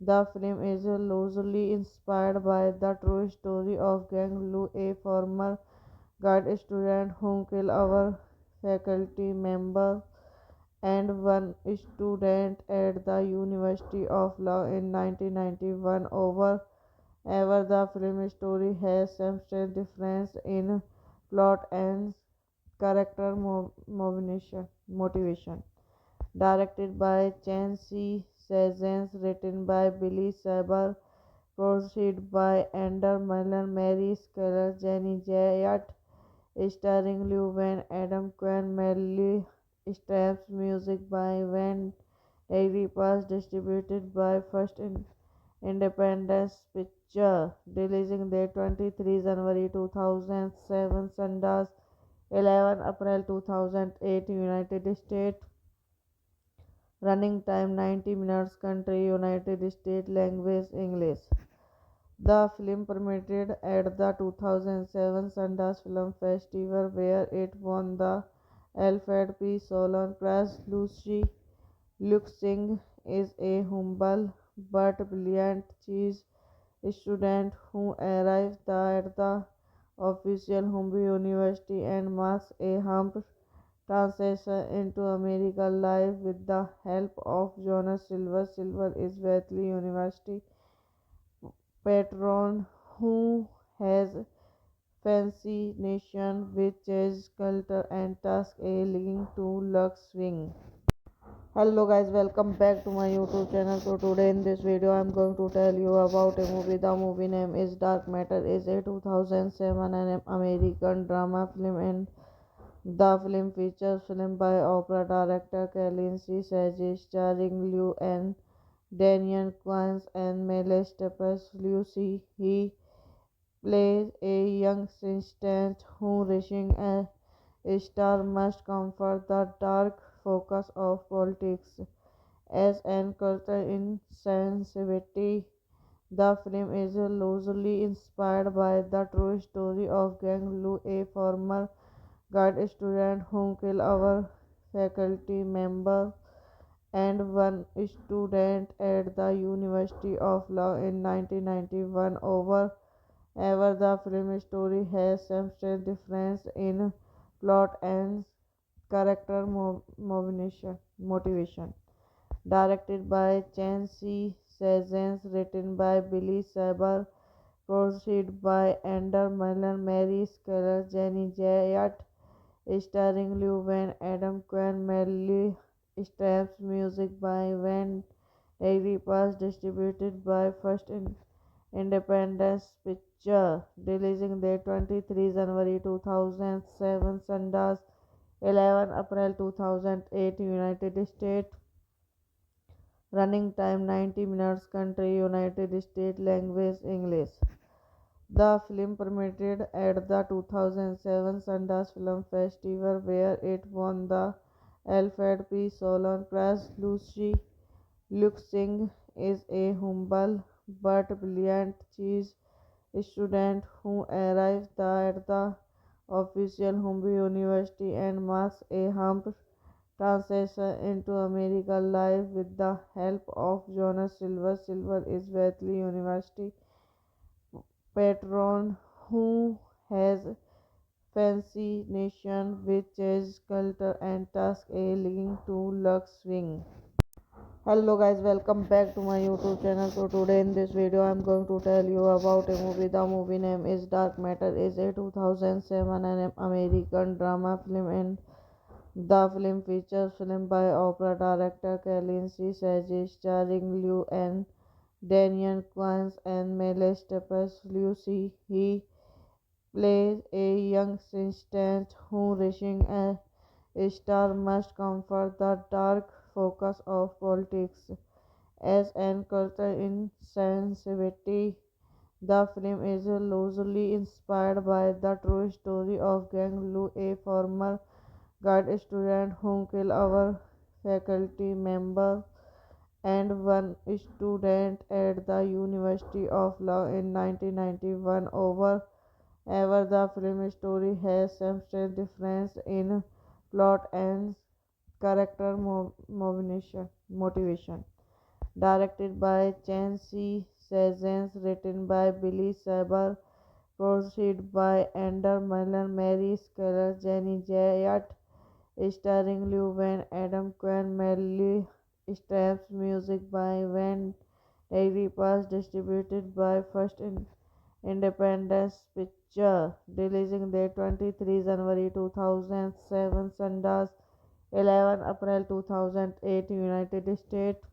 The film is loosely inspired by the true story of Gang Lu, a former grad student who killed our faculty member. and one student at the University of Law in 1991. However, the film story has some strange difference in plot and character motivation. Directed by Chen C. Sessions, written by Billy Saber, produced by Ender Miller, Mary Skeller, Jenny Jayat, starring Liu Wen, Adam Quinn, Melly Streep's music by Van Pass, distributed by Independence Picture, releasing date 23 January 2007, Sundance 11 April 2008, United States. Running time 90 minutes. Country United States. Language English. The film premiered at the 2007 Sundance Film Festival, where it won the Alfred P. Solon Prize. Luke Singh is a humble but brilliant cheese student who arrives at the official Humber University and makes a humble transition into American life with the help of Jonas Silver. Silver is Wesley University patron who has fascination with jazz culture and task a link to Lux Swing. Hello guys, welcome back to my YouTube channel. So today in this video I'm going to tell you about a movie. The movie name is Dark Matter. Is a 2007 an American drama film, and the film features film by opera director Kalinsi Saji, starring Liu and Daniel Quines and Meles Tepes. Lucy, he plays a young assistant who, reaching a star, must comfort the dark focus of politics as an cultural insensitivity. The film is loosely inspired by the true story of Gang Lu, a former guard student who killed our faculty member and one student at the University of Law in 1991. However, the film story has some strange difference in plot and character motivation. Directed by Chen C. Sessions, written by Billy Saber, produced by Ender Miller, Mary Skeller, Jenny Jayat, starring Liu Wen, Adam Quinn, Melly Streep's music by Van Pass, distributed by Independence Picture, releasing date 23 January 2007, Sundance 11 April 2008, United States. Running time 90 minutes. Country United States. Language English. The film premiered at the 2007 Sundance Film Festival, where it won the Alfred P. Solon Prize. Luke Singh is a humble but brilliant cheese student who arrives at the official Humber University and makes a humble transition into American life with the help of Jonas Silver. Silver is Wesley University patron who has fascination with jazz culture and task a link to Lux Swing. Hello guys, welcome back to my YouTube channel. So today in this video I'm going to tell you about a movie. The movie name is Dark Matter. Is a 2007 an American drama film, and the film features film by opera director Kalinsi Saji, starring Liu and Daniel Quines and Meles Tepes. Lucy, he plays a young assistant who, reaching a star, must comfort the dark focus of politics as an cultural insensitivity. The film is loosely inspired by the true story of Gang Lu, a former guard student who killed our faculty member and one student at the University of Law in 1991. However, the film story has some strange difference in plot and character motivation. Directed by Chen C. Sessions, written by Billy Saber, produced by Ender Miller, Mary Skeller, Jenny Jayat, starring Liu Wen, Adam Quinn, Melly Streep's music by Van Dairy Pass, distributed by First Independence Picture, releasing date 23 January 2007, Sundance 11 April 2008, United States,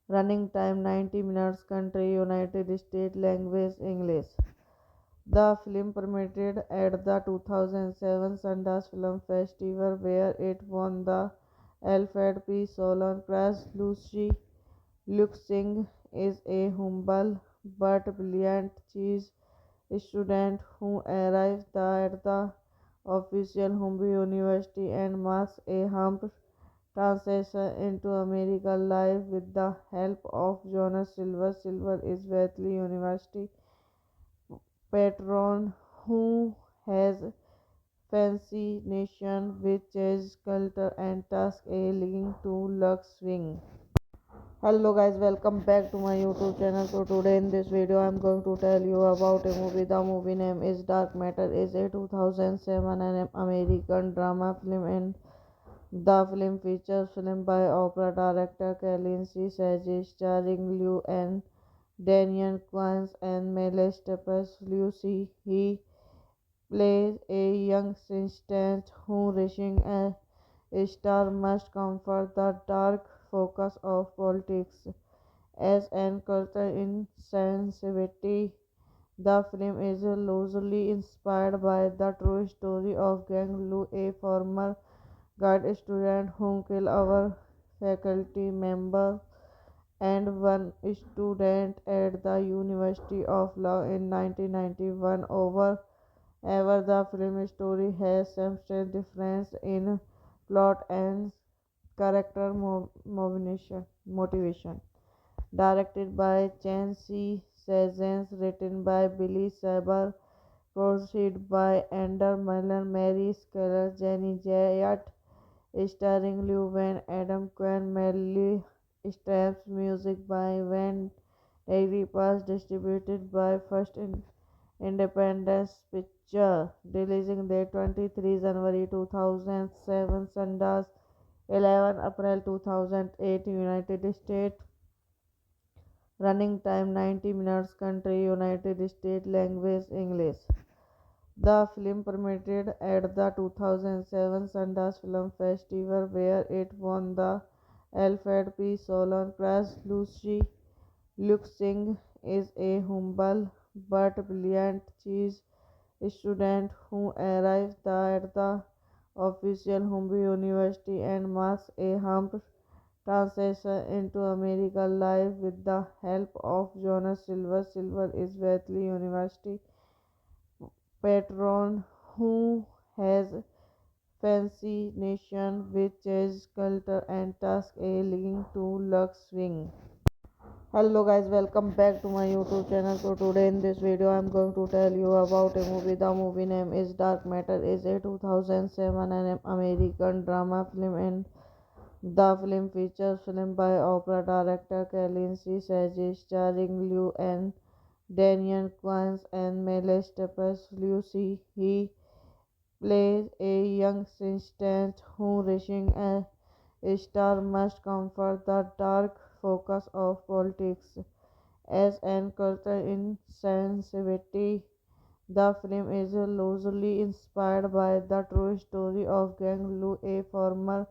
running time 90 minutes, country United States, language English. The film premiered at the 2007 Sundance Film Festival where it won the Alfred P. Solon Prize. Luke Singh is a humble but brilliant cheese student who arrives at the official Humboldt University and makes a humble transition into American life with the help of Jonas Silver. Silver is Berkeley University patron who has fascination with chess culture and task a link to Lux Swing. Hello guys, welcome back to my YouTube channel. So today in this video I am going to tell you about a movie. The movie name is Dark Matter. Is a 2007 an American drama film, and the film features film by opera director Kalin C. Saji, starring Liu and Daniel Quines and Meryl Streep. Lucy, he plays a young assistant who, reaching a star, must comfort the dark focus of politics. As an cultural insensitivity, the film is loosely inspired by the true story of Gang Lu, a former guard student who killed our faculty member and one student at the University of Law in 1991. However, the film story has substantial difference in plot and character motivation. Directed by Chen C. Sessions, written by Billy Saber, produced by Ender Miller, Mary Skeller, Jenny Jayat, starring Liu Wen, Adam Quinn, Meryl Streep's music by Van Dairy Pass, distributed by First Independence Picture, releasing date 23 January 2007, Sundance 11 April 2008, United States, running time 90 minutes, country United States, language English. The film premiered at the 2007 Sundance Film Festival where it won the Alfred P. Solon Prize. Luke Singh is a humble but brilliant cheese student who arrives at the official Humboldt University and makes a humble transition into American life with the help of Jonas Silver. Silver is Berkeley University patron who has fascination with chess culture and task a link to Lux Swing. Hello guys, welcome back to my YouTube channel. So today in this video I am going to tell you about a movie. The movie name is Dark Matter. Is a 2007 an American drama film, and the film features film by opera director Kalin C. Saji, starring Liu and Daniel Quines and Meryl Streep. Lucy, he plays a young assistant who, reaching a star, must comfort the dark focus of politics. As an cultural insensitivity, the film is loosely inspired by the true story of Gang Lu, a former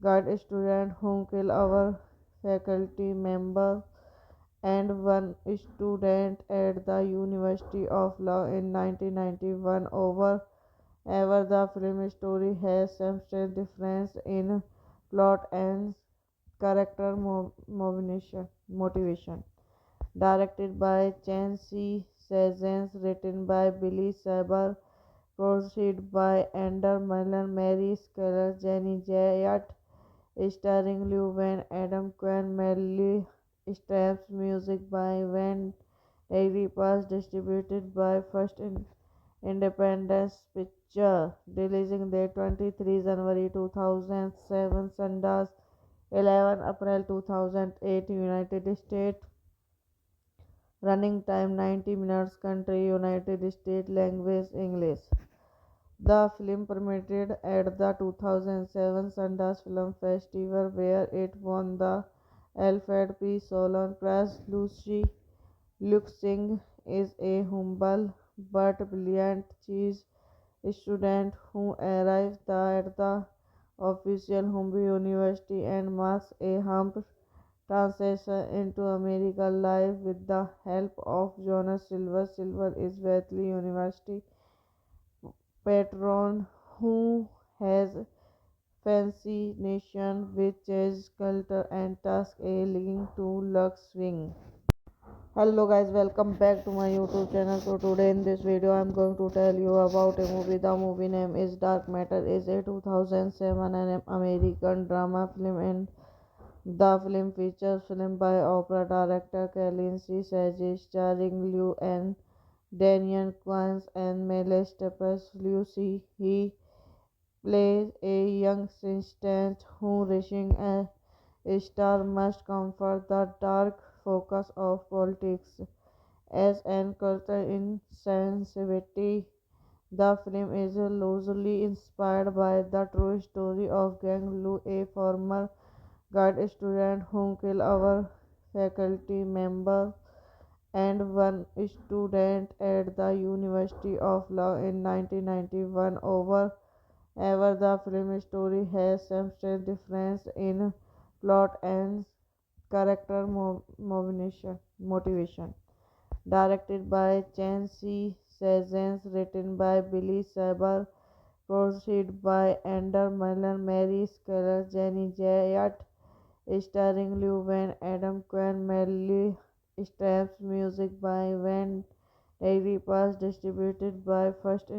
guard student who killed our faculty member and one student at the University of Law in 1991. However, the film story has substantial difference in plot and character motivation. Directed by Chen C. Sessions, written by Billy Saber, produced by Ender Miller, Mary Skeller, Jenny Jayat, starring Liu Wen, Adam Quinn, Meryl Streep's music by Van Dairy Pass, distributed by First Independence Picture, releasing date 23 January 2007, Sundance 11 April 2008, United States, running time 90 minutes, country United States, language English. The film premiered at the 2007 Sundance Film Festival, where it won the Alfred P. Solon Prize. Luke Singh is a humble but brilliant cheese student who arrives at the official Humber University and makes a humble transition into American life with the help of Jonas Silver. Silver is Berkeley University patron who has fascination with jazz culture and task a link to Lux Swing. Hello guys, welcome back to my YouTube channel. So today in this video I am going to tell you about a movie. The movie name is Dark Matter. Is a 2007 an American drama film, and the film features film by opera director Kalin C. Sage, starring Liu and Daniel Quines and Meles Tepes. Lucy, he plays a young assistant who, reaching a star, must comfort the dark focus of politics. As an cultural insensitivity, the film is loosely inspired by the true story of Gang Lu, a former guard student who killed our faculty member and one student at the University of Law in 1991. However, the film story has substantial difference in plot and character motivation. Directed by Chen C. Sessions, written by Billy Saber, produced by Ender Miller, Mary Skeller, Jenny Jayat, starring Liu Wen, Adam Quinn, Melly Stamps, music by Van Dairy Pass, distributed by First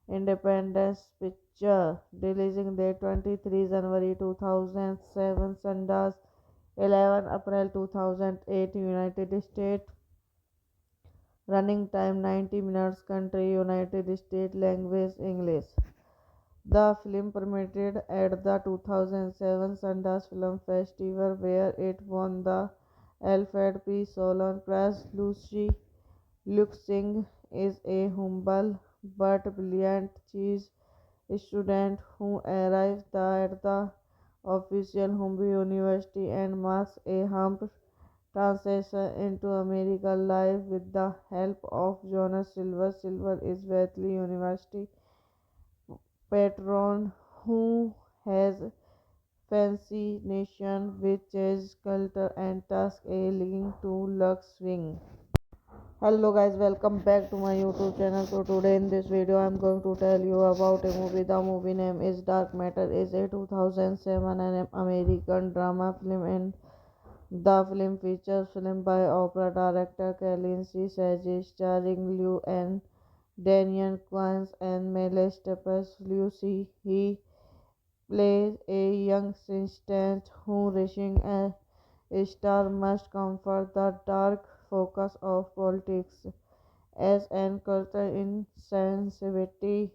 Independence Picture, releasing date 23 January 2007, Sundance 11 April 2008, United States. Running time 90 minutes. Country United States. Language English. The film premiered at the 2007 Sundance Film Festival, where it won the Alfred P. Solon Prize. Luke Singh is a humble but brilliant cheese student who arrives at the official Humber University and makes a humble transition into American life with the help of Jonas Silver. Silver is Berkeley University patron who has fascination with jazz culture and task a link to Lux Swing. Hello guys, welcome back to my YouTube channel. So today in this video I am going to tell you about a movie. The movie name is Dark Matter. Is a 2007 an American drama film, and the film features film by opera director Kalin C. Sage, starring Liu and Daniel Quines and Meles Tepes. Lucy, he plays a young assistant who, reaching a star, must comfort the dark focus of politics. As an cultural insensitivity,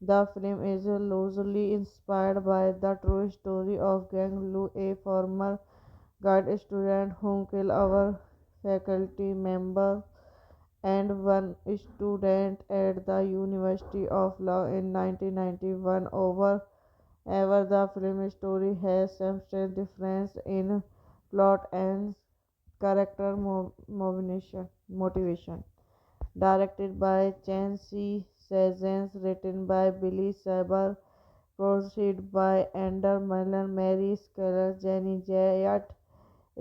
the film is loosely inspired by the true story of Gang Lu, a former guard student who killed our faculty member and one student at the University of Law in 1991. However, the film story has substantial difference in plot and character motivation. Directed by Chen C. Sessions, written by Billy Saber, produced by Ender Miller, Mary Skeller, Jenny Jayat,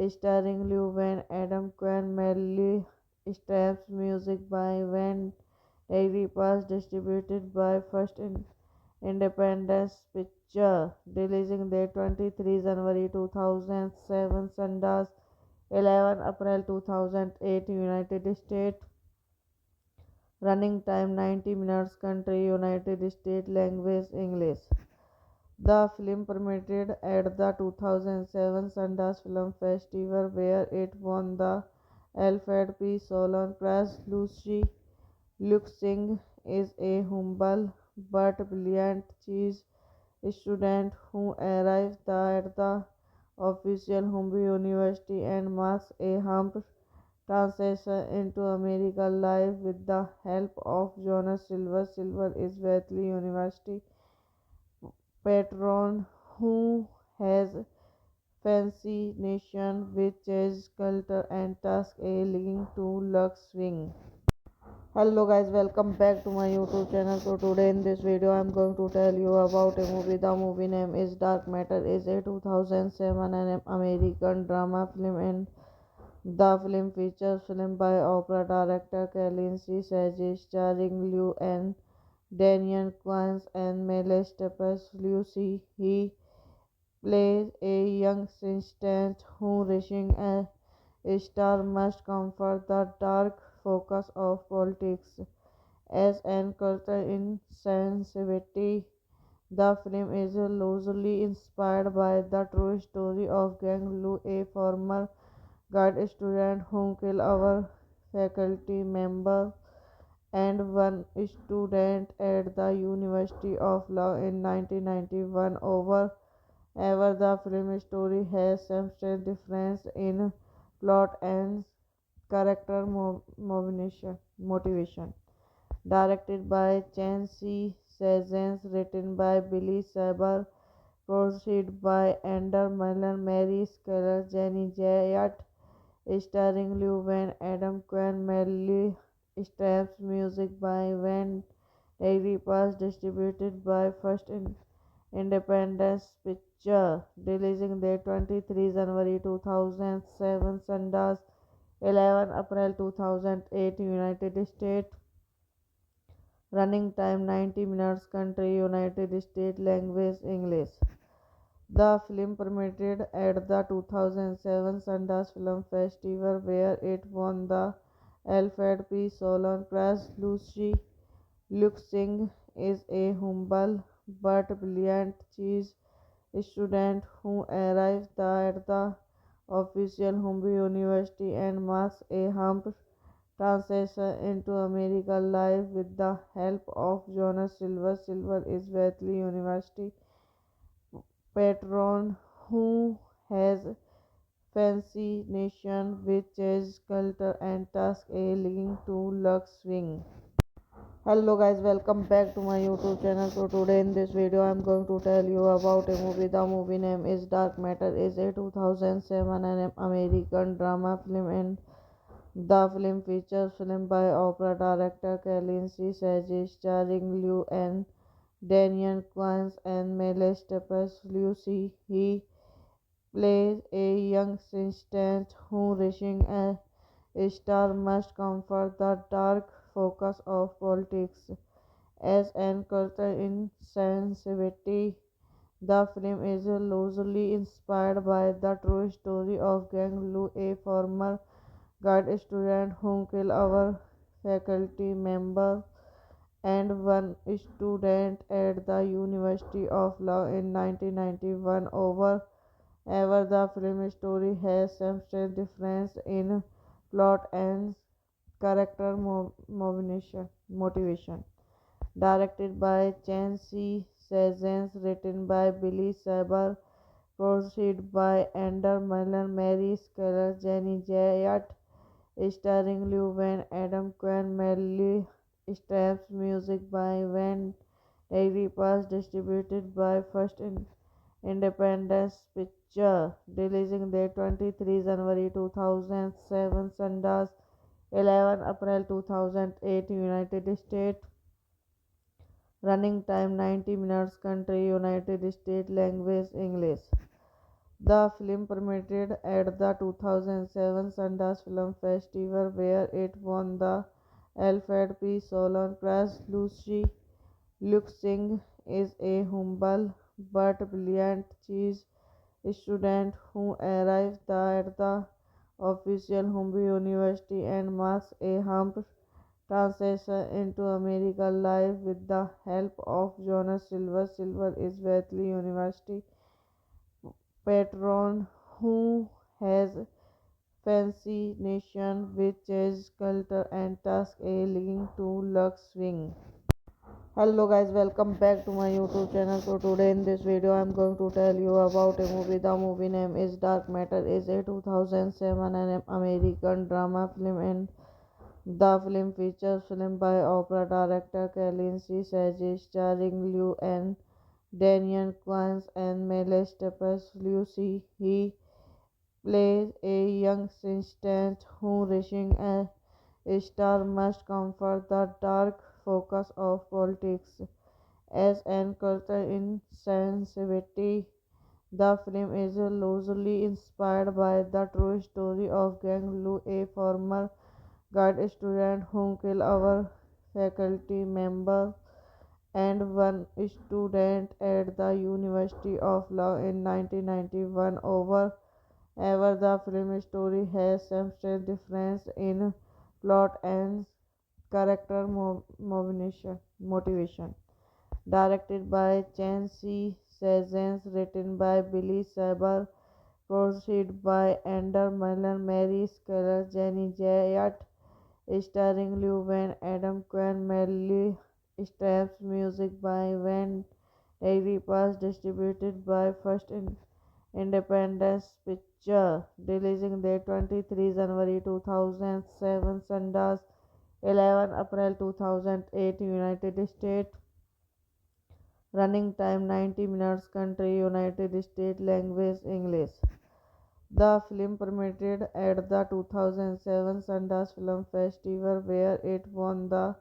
starring Liu Wen, Adam Quinn, Melly Stamps, music by Van Dairy Pass, distributed by First Independence Picture, releasing date 23 January 2007, Sundance 11 April 2008, United States. Running time 90 minutes. Country United States. Language English. The film premiered at the 2007 Sundance Film Festival, where it won the Alfred P. Solon Prize. Luke Singh is a humble but brilliant cheese student who arrives at the official Humber University and makes a humble translation into American life with the help of Jonas Silver. Silver is Berkeley University patron who has fascination with chess culture and task a link to Lux Swing. Hello guys, welcome back to my YouTube channel. So today in this video I'm going to tell you about a movie. The movie name is Dark Matter. Is a 2007 an American drama film, and the film features film by opera director Kalin C. Saji, starring Liu and Daniel Kwan and Meles Tepes. Lucy, he plays a young assistant who, reaching a star, must comfort the dark focus of politics. As an cultural insensitivity, the film is loosely inspired by the true story of Gang Lu, a former guard student who killed our faculty member and one student at the University of Law in 1991. However, the film story has substantial difference in plot and character motivation. Directed by Chen C. Sessions, written by Billy Saber, produced by Ender Miller, Mary Skeller, Jenny Jayat, starring Liu Wen, Adam Quinn, Melly Straps, music by Van Dairy Pass, distributed by First Independence Picture, releasing date 23 January 2007, Sundance 11 April 2008, United States. Running time 90 minutes. Country United States. Language English. The film premiered at the 2007 Sundance Film Festival, where it won the Alfred P. Solon Prize. Lucy Luke Singh is a humble but brilliant chess student who arrives at the official Humboldt University and makes a humble translation into American life with the help of Jonas Silver. Silver is Berkeley University patron who has fascination with chess culture and task a link to Lux Swing. Hello guys, welcome back to my YouTube channel. So today in this video I'm going to tell you about a movie. The movie name is Dark Matter. Is a 2007 an American drama film, and the film features film by opera director Kalin C. Saji, starring Liu and Daniel Kwan and Meles Tepes. Lucy, he plays a young assistant who, reaching a star, must comfort the dark focus of politics. As an cultural insensitivity, the film is loosely inspired by the true story of Gang Lu, a former guard student who killed our faculty member and one student at the University of Law in 1991. However, the film story has substantial difference in plot and character motivation. Directed by Chen C. Sessions, written by Billy Saber, produced by Ender Miller, Mary Skeller, Jenny Jayat, starring Liu Wen, Adam Quinn, Melly Straps, music by Van Dairy Pass, distributed by First Independence Picture, releasing date 23 January 2007, Sundance 11 April 2008, United States. Running time 90 minutes. Country United States. Language English. The film premiered at the 2007 Sundance Film Festival, where it won the Alfred P. Solon Prize. Lucy Luke Singh is a humble but brilliant chess student who arrives at the official Humboldt University and makes a humble translation into American life with the help of Jonas Silver. Silver is Berkeley University patron who has fascination with chess culture and task a link to Lux Swing. Hello guys, welcome back to my YouTube channel. So today in this video I'm going to tell you about a movie. The movie name is Dark Matter. Is a 2007 an American drama film, and the film features film by opera director Kalin C. Saji, starring Liu and Daniel Kwan and Meles Tepes. Lucy, he plays a young assistant who reaching a star must comfort the dark focus of politics. As an cultural insensitivity, the film is loosely inspired by the true story of Gang Lu, a former guard student who killed our faculty member and one student at the University of Law in 1991. However, the film story has substantial difference in plot and character motivation. Directed by Chen C. Sessions, written by Billy Saber, produced by Ender Miller, Mary Skeller, Jenny Jayat, starring Liu Wen, Adam Quinn, Melly Straps, music by Van Avery Pass, distributed by First Independence Picture, releasing date 23 January 2007, Sundance 11 April 2008, United States. Running time 90 minutes. Country United States. Language English. The film premiered at the 2007 Sundance Film Festival, where it won the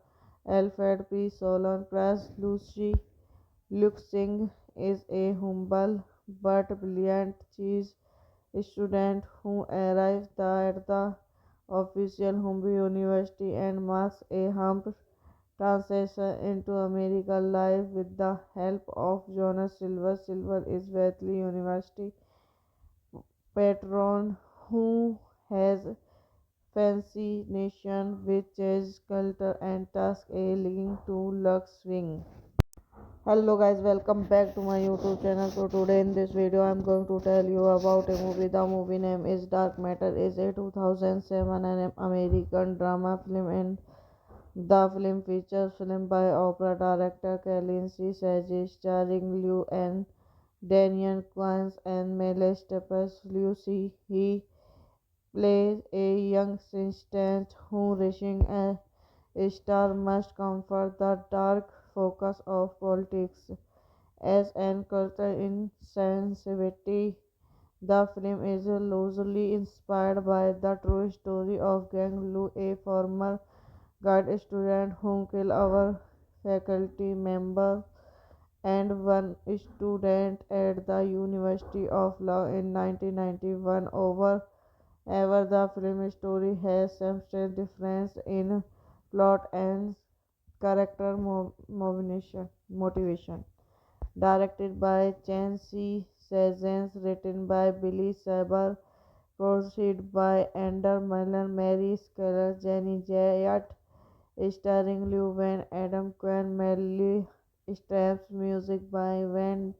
Alfred P. Solon Prize. Luke Singh is a humble but brilliant cheese student who arrives at the official Humber University and makes a humble translation into American life with the help of Jonas Silver. Silver is Wesley University patron who has fascination with chess culture and task a link to Lux Swing. Hello guys, welcome back to my YouTube channel. So today in this video I'm going to tell you about a movie. The movie name is Dark Matter. Is a 2007 an American drama film, and the film features film by opera director Kalin C. Saji, starring Liu and Daniel Kwan and Meles Tepes. Lucy, he plays a young assistant who reaching a star must comfort the dark focus of politics. As an cultural insensitivity, the film is loosely inspired by the true story of Gang Lu, a former guard student who killed our faculty member and one student at the University of Law in 1991. However, the film story has substantial difference in plot and character motivation. Directed by Chen C. Sessions, written by Billy Saber, produced by Ender Miller, Mary Skeller, Jenny Jayat, starring Liu Wen, Adam Quinn, Melly Straps, music by Van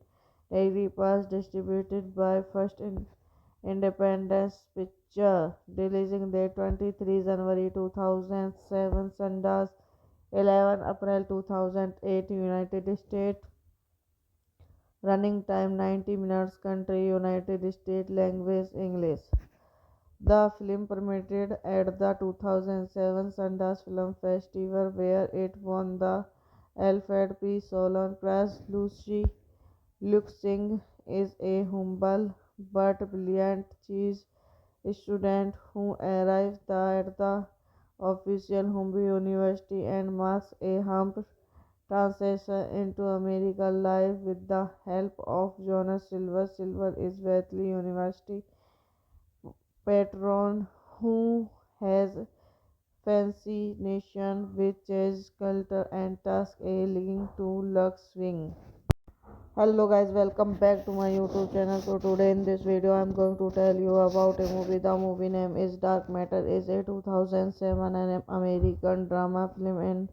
Avery Pass, distributed by First Independence Picture, releasing date 23 January 2007, Sundance 11 April 2008, United States. Running time 90 minutes. Country United States. Language English. The film premiered at the 2007 Sundance Film Festival, where it won the Alfred P. Solon Prize. Luke Singh is a humble but brilliant cheese student who arrives at the official Humber University and makes a humble translation into American life with the help of Jonas Silver. Silver is Wesley University patron who has fascination with chess culture and task a link to Lux Swing. Hello guys, welcome back to my YouTube channel. So today in this video I'm going to tell you about a movie. The movie name is Dark Matter. Is a 2007 an American drama film, and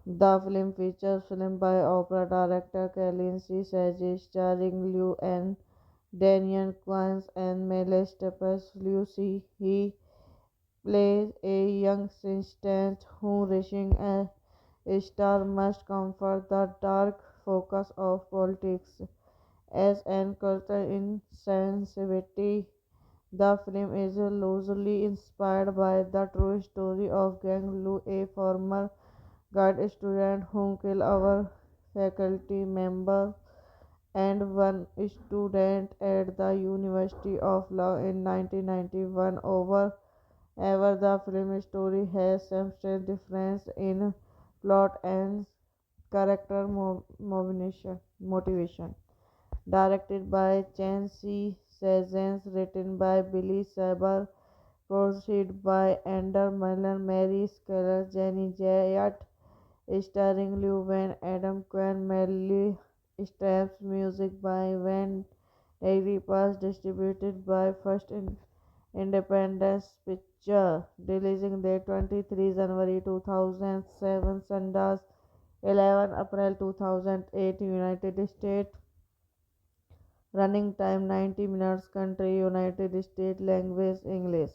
the film features film by opera director Kalin C. Saji, starring Liu and Daniel Kwan and Meles Tepes. Lucy, he plays a young assistant who reaching a A star must comfort the dark focus of politics. As an cultural insensitivity, the film is loosely inspired by the true story of Gang Lu, a former guard student who killed our faculty member and one student at the University of Law in 1991. However, the film story has substantial difference in plot and character motivation. Directed by Chen Si Sezens, written by Billy Saber, produced by Ender Miller, Mary Skeller, Jenny Jayat, starring Liu Wen, Adam Quinn, Melly Streep's music by Van Pass, distributed by First Independence Picture, releasing date 23 January 2007, Sundance 11 April 2008, United States. Running time 90 minutes. Country United States. Language English.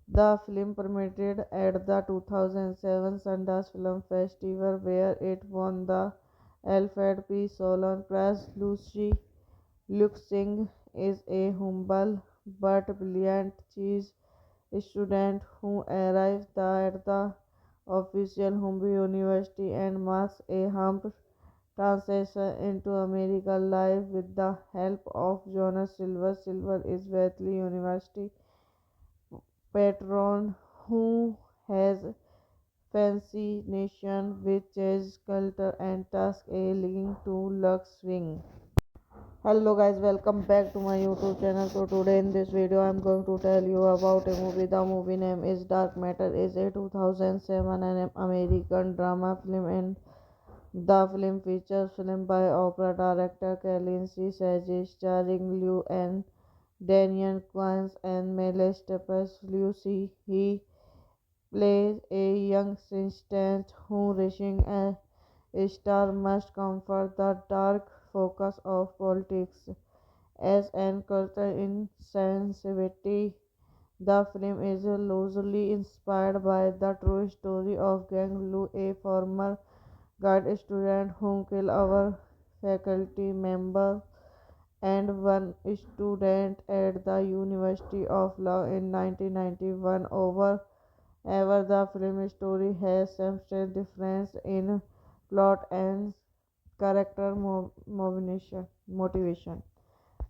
The film premiered at the 2007 Sundance Film Festival, where it won the Alfred P. Solon Prize. Luke Singh is a humble but brilliant cheese student who arrives at the official Humber University and makes a humble translation into American life with the help of Jonas Silver. Silver is Wesley University patron who has fascination with chess culture and task a link to Lux Swing. Hello guys, welcome back to my YouTube channel. So today in this video I am going to tell you about a movie. The movie name is Dark Matter. Is a 2007 an American drama film, and the film features film by opera director Kalin C. Saji, starring Liu and Daniel Quinn and Meryl Streep. Lucy, he plays a young assistant who reaching a star must comfort the dark focus of politics. As an cultural insensitivity, the film is loosely inspired by the true story of Gang Lu, a former guard student who killed our faculty member and one student at the University of Law in 1991. However, the film story has substantial difference in plot and character motivation.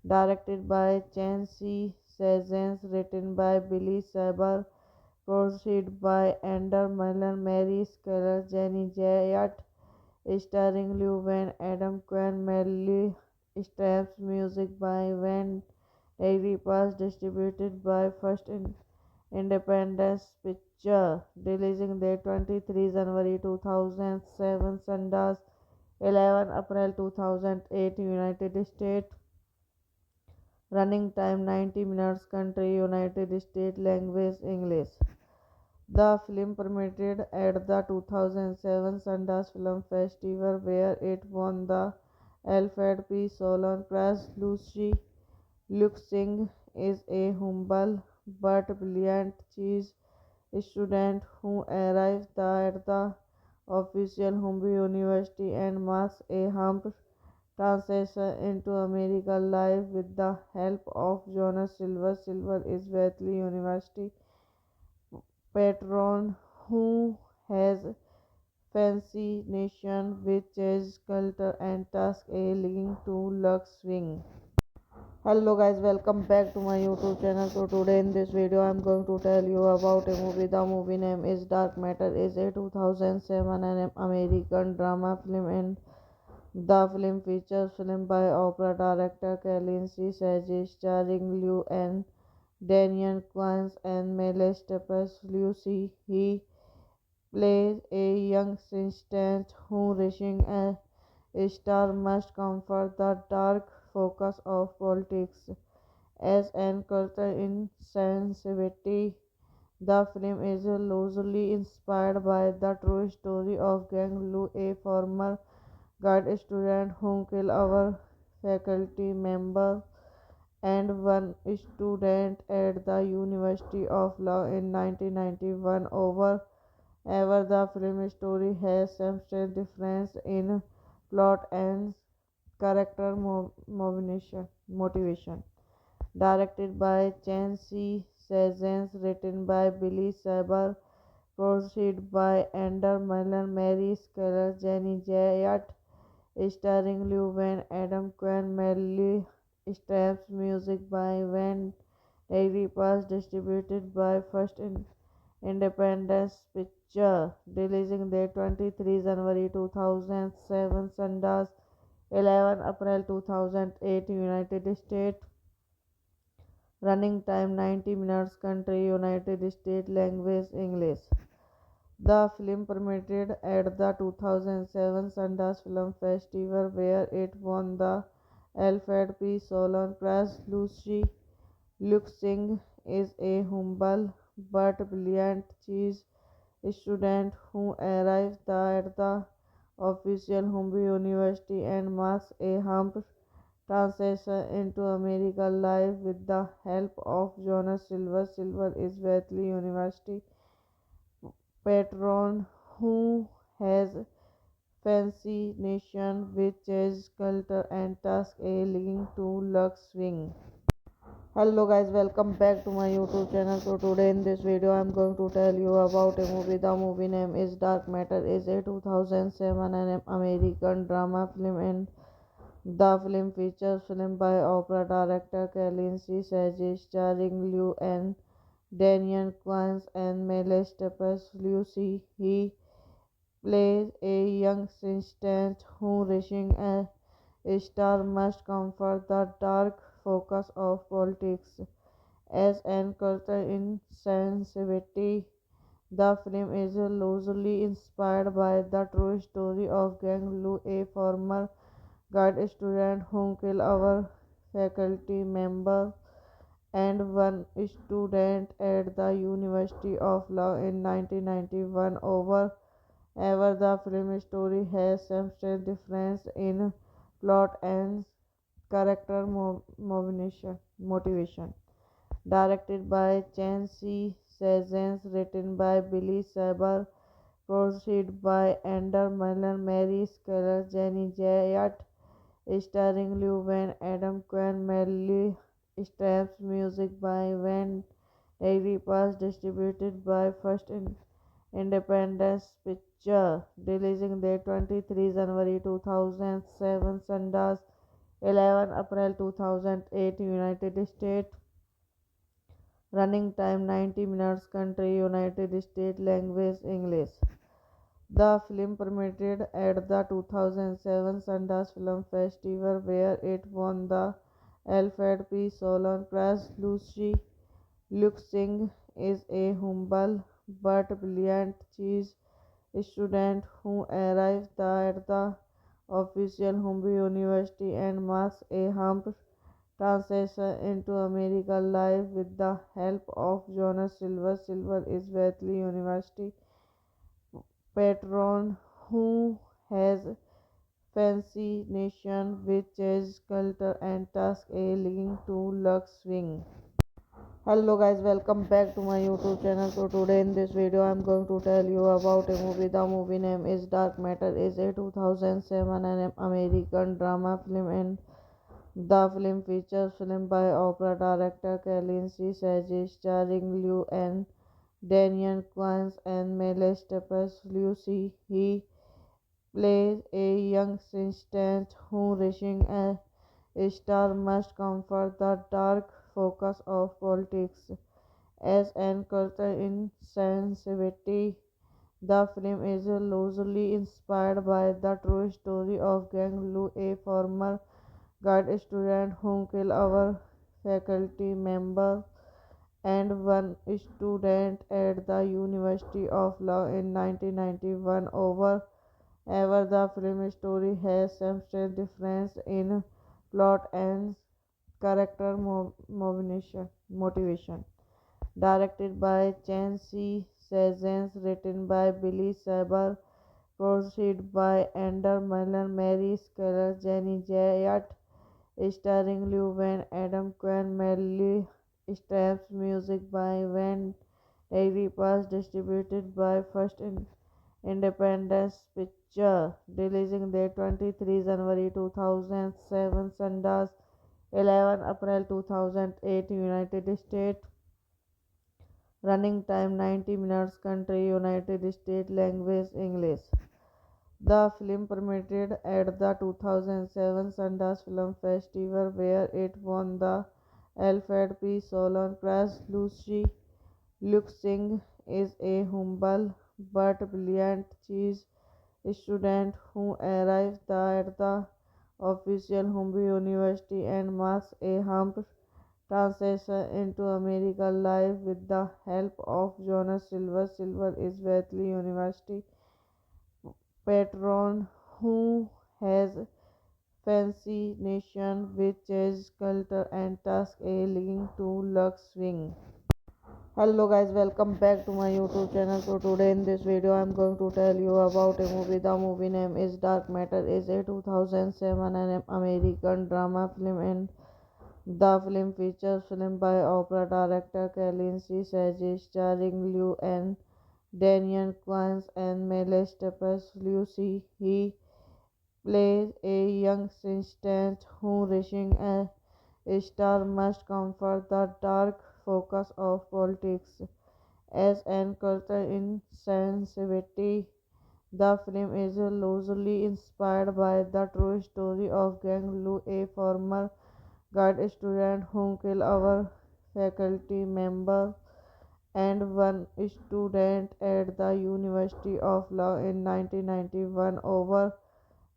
Directed by Chen Si Sezens, written by Billy Saber, produced by Ender Miller, Mary Skeller, Jenny Jayat, starring Liu Wen, Adam Quinn, Melly Streep's music by Van Pass, distributed by First Independence Picture, releasing date 23 January 2007, Sundance 11 April 2008, United States. Running time 90 minutes. Country United States. Language English. The film premiered at the 2007 Sundance Film Festival, where it won the Alfred P. Solon Prize. Luke Singh is a humble but brilliant cheese student who arrives at the official Humber University and makes a humble translation into American life with the help of Jonas Silver. Silver is Wesley University patron who has fascination with chess culture and task a link to Lux Swing. Hello guys, welcome back to my YouTube channel. So today in this video I am going to tell you about a movie. The movie name is Dark Matter. Is a 2007 an American drama film, and the film features film by opera director Kalin C. Saji, starring Liu and Daniel Quinn and Meryl Streep. Lucy, he plays a young assistant who reaching a star must comfort the dark focus of politics. As an cultural insensitivity, the film is loosely inspired by the true story of Gang Lu, a former guard student who killed our faculty member and one student at the University of Law in 1991. Ever the film story has substantial difference in plot and character motivation. Directed by Chen C. Sessions, written by Billy Saber, produced by Ender Miller, Mary Skeller, Jenny Jayat, starring Liu Wen, Adam Quinn, Melly Streep's music by Van Pass, distributed by First Independence Picture, releasing date 23 January 2007, Sundance 11 April 2008, United States, running time 90 minutes, country United States, language English. The film premiered at the 2007 Sundance Film Festival, where it won the Alfred P. Solon Prize. Luke Singh is a humble but brilliant cheese student who arrives at the official Humber University and makes a humble transition into American life with the help of Jonas Silver. Silver is Berkeley University patron who has fascination with jazz culture and task a link to Lux Swing. Hello guys, welcome back to my YouTube channel. So today in this video I'm going to tell you about a movie. The movie name is Dark Matter. Is a 2007 an American drama film, and the film features film by opera director Kalinsi Saji, starring Liu and Daniel Quines and Meryl Streep. Lucy, he plays a young assistant who, reaching a star, must comfort the dark focus of politics as an cultural insensitivity. The film is loosely inspired by the true story of Gang Lu, a former guard student who killed our faculty member and one student at the University of Law in 1991. However, the film story has substantial difference in plot and character motivation. Directed by Chen C. Sessions, written by Billy Saber, produced by Ender Miller, Mary Skeller, Jenny Jayat, starring Liu Wen, Adam Quinn, Melly Streep's music by Van Pass, distributed by First Independence Picture, releasing date 23 January 2007, Sundance 11 April 2008, United States, running time 90 minutes, country United States, language English. The film premiered at the 2007 Sundance Film Festival, where it won the Alfred P. Solon Prize. Luke Singh is a humble but brilliant cheese student who arrives at the official Humber University and makes a humble transition into American life with the help of Jonas Silver. Silver is Berkeley University patron who has fascination with jazz culture and task a link to Lux Swing. Hello guys, welcome back to my YouTube channel. So today in this video I'm going to tell you about a movie. The movie name is Dark Matter. Is a 2007 an American drama film, and the film features film by opera director Kalinsi Saji, starring Liu and Daniel Quines and Meryl Streep. Lucy, he plays a young assistant who, reaching a star, must comfort the dark focus of politics as an cultural insensitivity. The film is loosely inspired by the true story of Gang Lu, a former guard student who killed our faculty member and one student at the University of Law in 1991. However, the film story has substantial difference in plot and character motivation. Directed by Chen C. Sessions, written by Billy Saber, produced by Ender Miller, Mary Skeller, Jenny Jayat, starring Liu Wen, Adam Quinn, Melly Streep's music by Van Daily Pass, distributed by Independence Picture, releasing date 23 January 2007, Sundance 11 April 2008, United States. Running time 90 minutes. Country United States. Language English. The film premiered at the 2007 Sundance Film Festival, where it won the Alfred P. Solon Prize. Luke Singh is a humble but brilliant chess student who arrives at the official Humber University and makes a humble transition into American life with the help of Jonas Silver. Silver is Berkeley University patron who has fascination with chess culture and task a link to Lux Swing. Hello guys, welcome back to my YouTube channel. So today in this video I'm going to tell you about a movie. The movie name is Dark Matter. Is a 2007 an American drama film, and the film features film by opera director Kalinski Saji, starring Liu and Daniel Quines and Melis Tepes. Lucy, he plays a young assistant who, reaching a star, must comfort the dark focus of politics as an cultural insensitivity. The film is loosely inspired by the true story of Gang Lu, a former guard student who killed our faculty member and one student at the University of Law in 1991.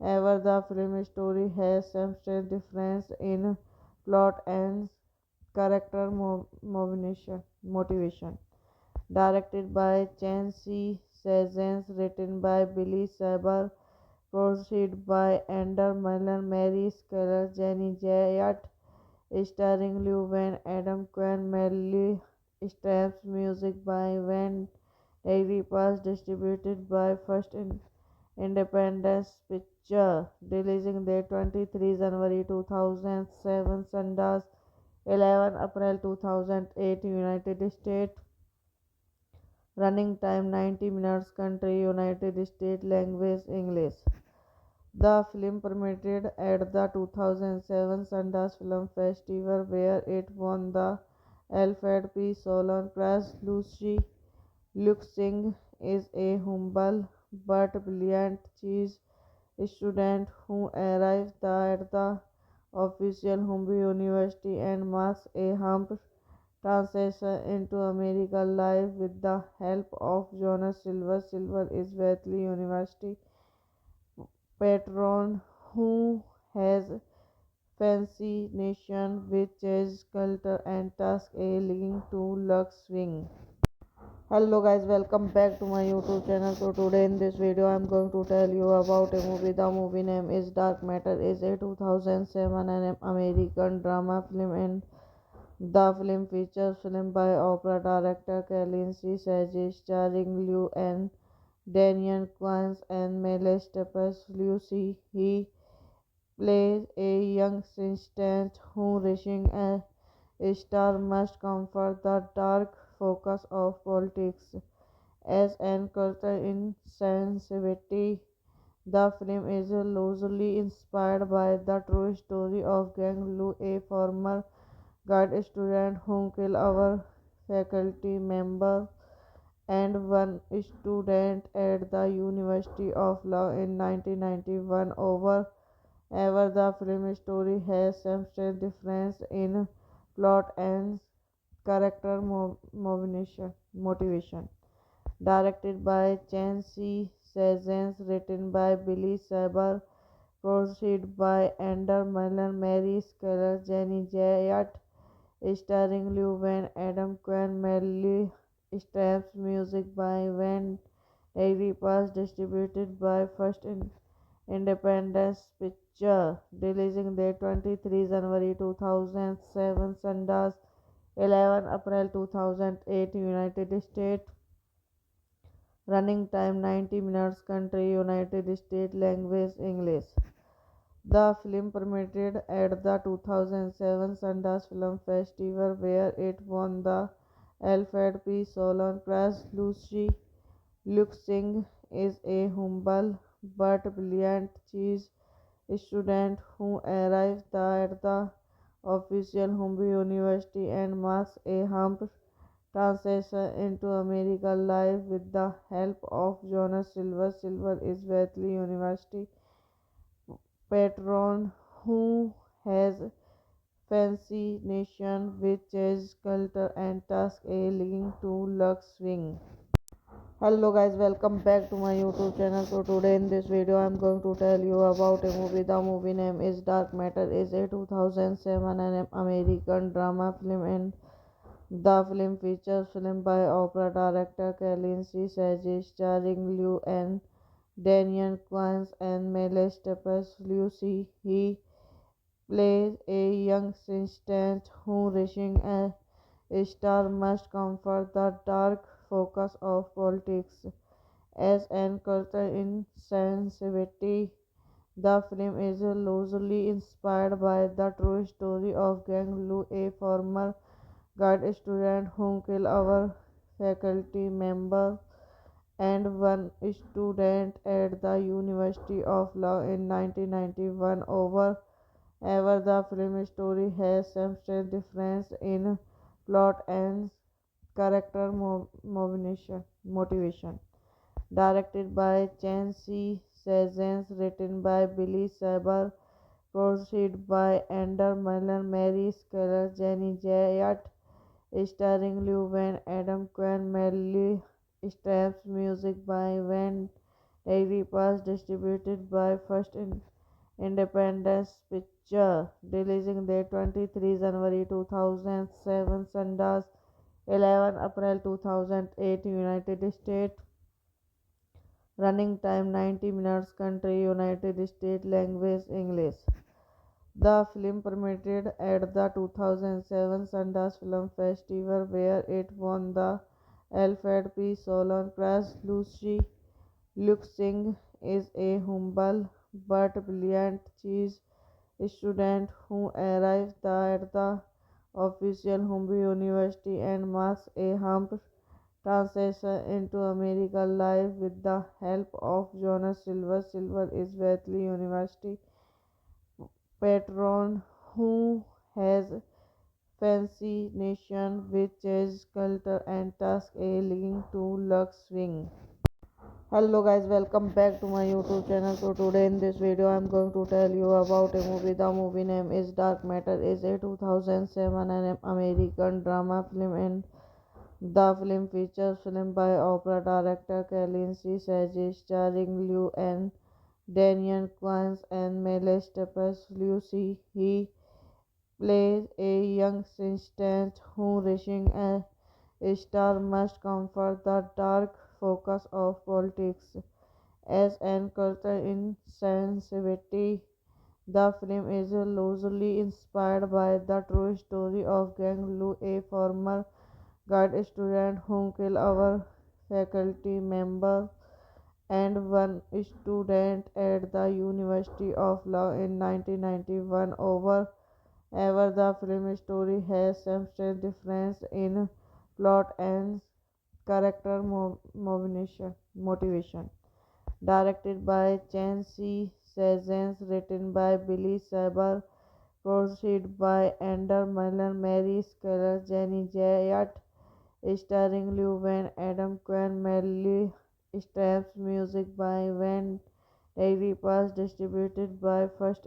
However, the film story has some strange difference in plot and character motivation. Directed by Chen C. Sessions, written by Billy Saber, produced by Ender Miller, Mary Skeller, Jenny Jayat, starring Liu Wen, Adam Quinn, Melly Streep's, music by Van Daily Pass, distributed by Independence Picture, releasing date 23 January 2007, Sundance 11 April 2008, United States. Running time 90 minutes. Country United States. Language English. The film premiered at the 2007 Sundance Film Festival, where it won the Alfred P. Solon Prize. Luke Singh is a humble but brilliant chess student who arrives at the official Humber University and makes a humble transition into American life with the help of Jonas Silver. Silver is Berkeley University patron who has fascination with chess culture and task a link to Lux Swing. Hello guys, welcome back to my YouTube channel. So today in this video I'm going to tell you about a movie. The movie name is Dark Matter. Is a 2007 an American drama film, and the film features film by opera director Kalinski Saji, starring Liu and Daniel Quines and Melis Tepes. Lucy, he plays a young assistant who, reaching a star, must comfort the dark focus of politics as an cultural insensitivity. The film is loosely inspired by the true story of Gang Lu, a former guard student who killed our faculty member and one student at the University of Law in 1991. However, the film story has some strange difference in plot and character motivation. Directed by Chen C. Sessions, written by Billy Saber, produced by Ender Miller, Mary Skeller, Jenny Jayat, starring Liu Wen, Adam Quinn, Melly Streep's, music by Van Daily Pass, distributed by Independence Picture, releasing date 23 January 2007, Sundance 11 April 2008, United States. Running time 90 minutes. Country United States. Language English. The film premiered at the 2007 Sundance Film Festival, where it won the Alfred P. Solon Press. Luke Singh is a humble but brilliant cheese student who arrives at the official Humber University and makes a humble transition into American life with the help of Jonas Silver. Silver is Berkeley University patron who has fascination with chess culture and task a leading to Lux Swing. Hello guys, welcome back to my YouTube channel. So today in this video I'm going to tell you about a movie. The movie name is Dark Matter. Is a 2007 an American drama film, and the film features film by opera director Kalin C. Saji, starring Liu and Daniel Quines and Melis Tepes. Lucy, he plays a young assistant who reaching a star must comfort the dark focus of politics as an cultural insensitivity. The film is loosely inspired by the true story of Gang Lu, a former guard student who killed our faculty member and one student at the University of Law in 1991. However, the film story has substantial difference in plot and character motivation. Directed by Chen C. Sessions, written by Billy Saber, produced by Ender Miller, Mary Skeller, Jenny Jayat, starring Liu Wen, Adam Quinn, Melly Straps, music by Van Dairy Pass, distributed by First Independence Picture, releasing date 23 January 2007, Sundance 11 April 2008, United States. Running time 90 minutes. Country United States. Language English. The film premiered at the 2007 Sundance Film Festival, where it won the Alfred P. Solon Prize. Luke Singh is a humble but brilliant cheese student who arrives at the official Humber University and makes a humble transition into American life with the help of Jonas Silver. Silver is Berkeley University patron who has fascination with chess culture and task a leading to Lux Swing. Hello guys, welcome back to my YouTube channel. So today in this video I'm going to tell you about a movie. The movie name is Dark Matter. Is a 2007 an American drama film, and the film features film by opera director Kalin C. Saji, starring Liu and Daniel Quines and Melis Tepes. Lucy, he plays a young assistant who reaching a star must comfort the dark focus of politics as an cultural insensitivity. The film is loosely inspired by the true story of Gang Lu, a former guard student who killed our faculty member and one student at the University of Law in 1991. However, the film story has substantial difference in plot and character motivation. Directed by Chen C. Sessions, written by Billy Saber, produced by Ender Miller, Mary Skeller, Jenny Jayat, starring Liu Wen, Adam Quinn, Melly Straps, music by Van Dairy Pass, distributed by First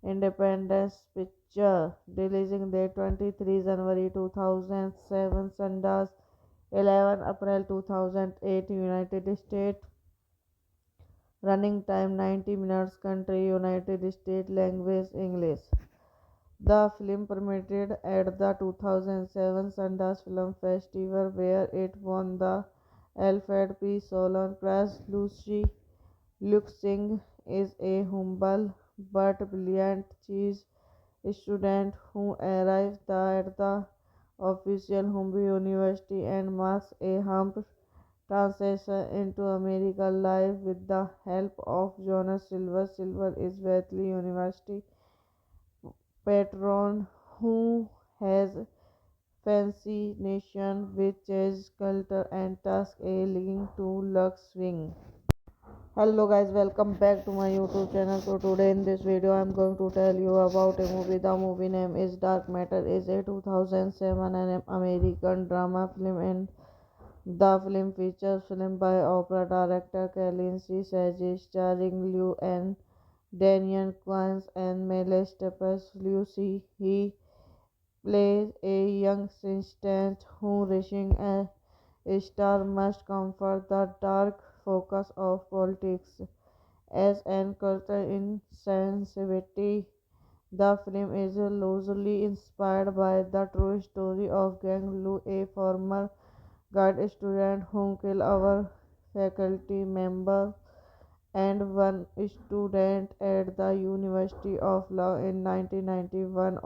Independence Picture, releasing date 23 January 2007, Sundance 11 April 2008, United States. Running time 90 minutes. Country United States. Language English. The film premiered at the 2007 Sundance Film Festival, where it won the Alfred P. Solon Prize. Luke Singh is a humble but brilliant cheese student who arrives at the official Humber University and makes a humble transition into American life with the help of Jonas Silver. Silver is Berkeley University patron who has fascination with chess, culture, and task A leading to Lux Swing. Hello guys, welcome back to my YouTube channel. So today in this video I am going to tell you about a movie. The movie name is Dark Matter. Is a 2007 an American drama film, and the film features film by opera director Kalin C. Saji, starring Liu and Daniel Quines and Meles Tepes. Lucy, he plays a young assistant who reaching a star must comfort the dark focus of politics. As an cultural insensitivity, the film is loosely inspired by the true story of Gang Lu, a former guard student who killed our faculty member and one student at the University of Law in 1991.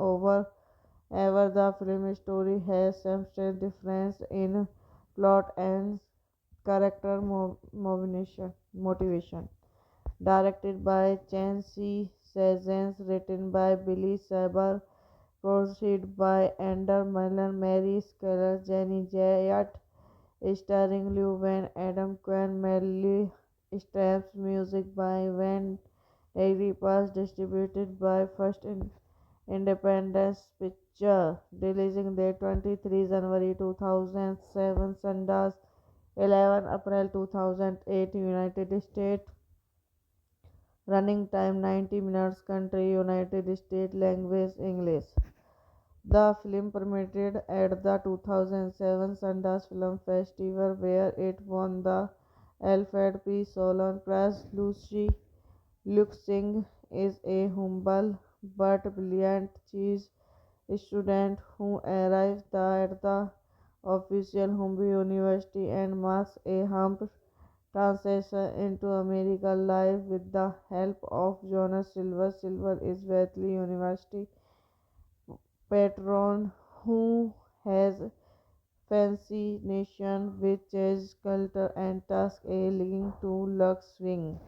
However, the film story has substantial difference in plot and character motivation. Directed by Chen C. Sessions, written by Billy Saber, produced by Ender Miller, Mary Skeller, Jenny Jayat, starring Liu Wen, Adam Quinn, Melly Straps, music by Van Dairy Pass, distributed by First Independence Picture, releasing date 23 January 2007, Sundance 11 April 2008, United States. Running time 90 minutes. Country United States. Language English. The film premiered at the 2007 Sundance Film Festival, where it won the Alfred P. Solon Prize. Luke Singh is a humble but brilliant chess student who arrives at the official Humboldt University and makes a humble translation into American life with the help of Jonas Silver. Silver is Berkeley University patron who has fascination with chess, culture, and task A leading to Lux Swing.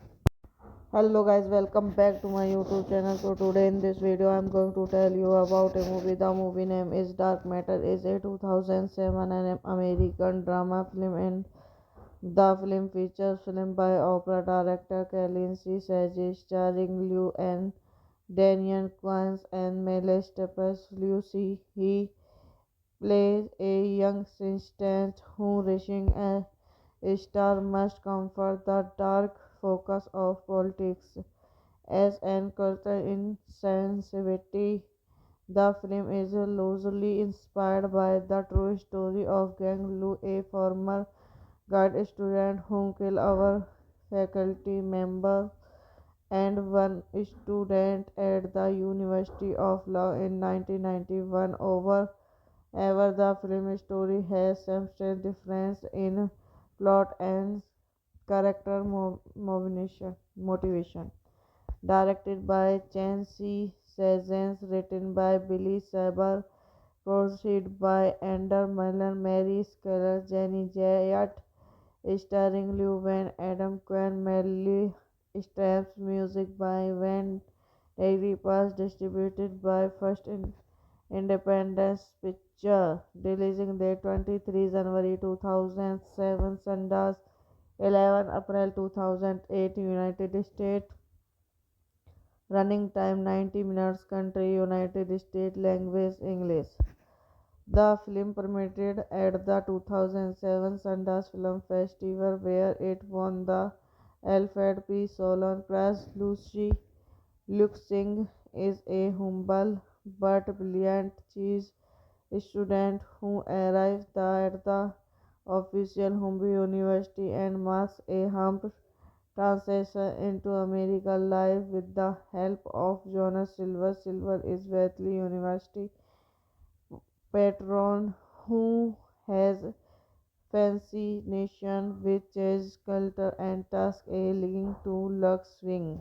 Hello guys, welcome back to my YouTube channel. So today in this video I am going to tell you about a movie. The movie name is Dark Matter. Is a 2007 an American drama film, and the film features film by opera director Kalin C. Saji, starring Liu and Daniel Quines and Meles Tepes. Lucy, he plays a young assistant who reaching a star must comfort the dark focus of politics. As an cultural insensitivity, the film is loosely inspired by the true story of Gang Lu, a former guard student who killed our faculty member and one student at the University of Law in 1991. However, the film story has substantial difference in plot and character motivation. Directed by Chen C. Sessions, written by Billy Saber, produced by Ender Miller, Mary Skeller, Jenny Jayat, starring Liu Wen, Adam Quinn, Melly Straps, music by Van Dairy Pass, distributed by First Independence Picture, releasing date 23 January 2007, Sundance 11 April 2008, United States. Running time 90 minutes. Country United States. Language English. The film premiered at the 2007 Sundance Film Festival, where it won the Alfred P. Solon Prize. Luke Singh is a humble but brilliant chess student who arrives at the official Humboldt University and makes a humble translation into American life with the help of Jonas Silver. Silver is Berkeley University patron who has fascination with chess, culture, and task A leading to Lux Swing.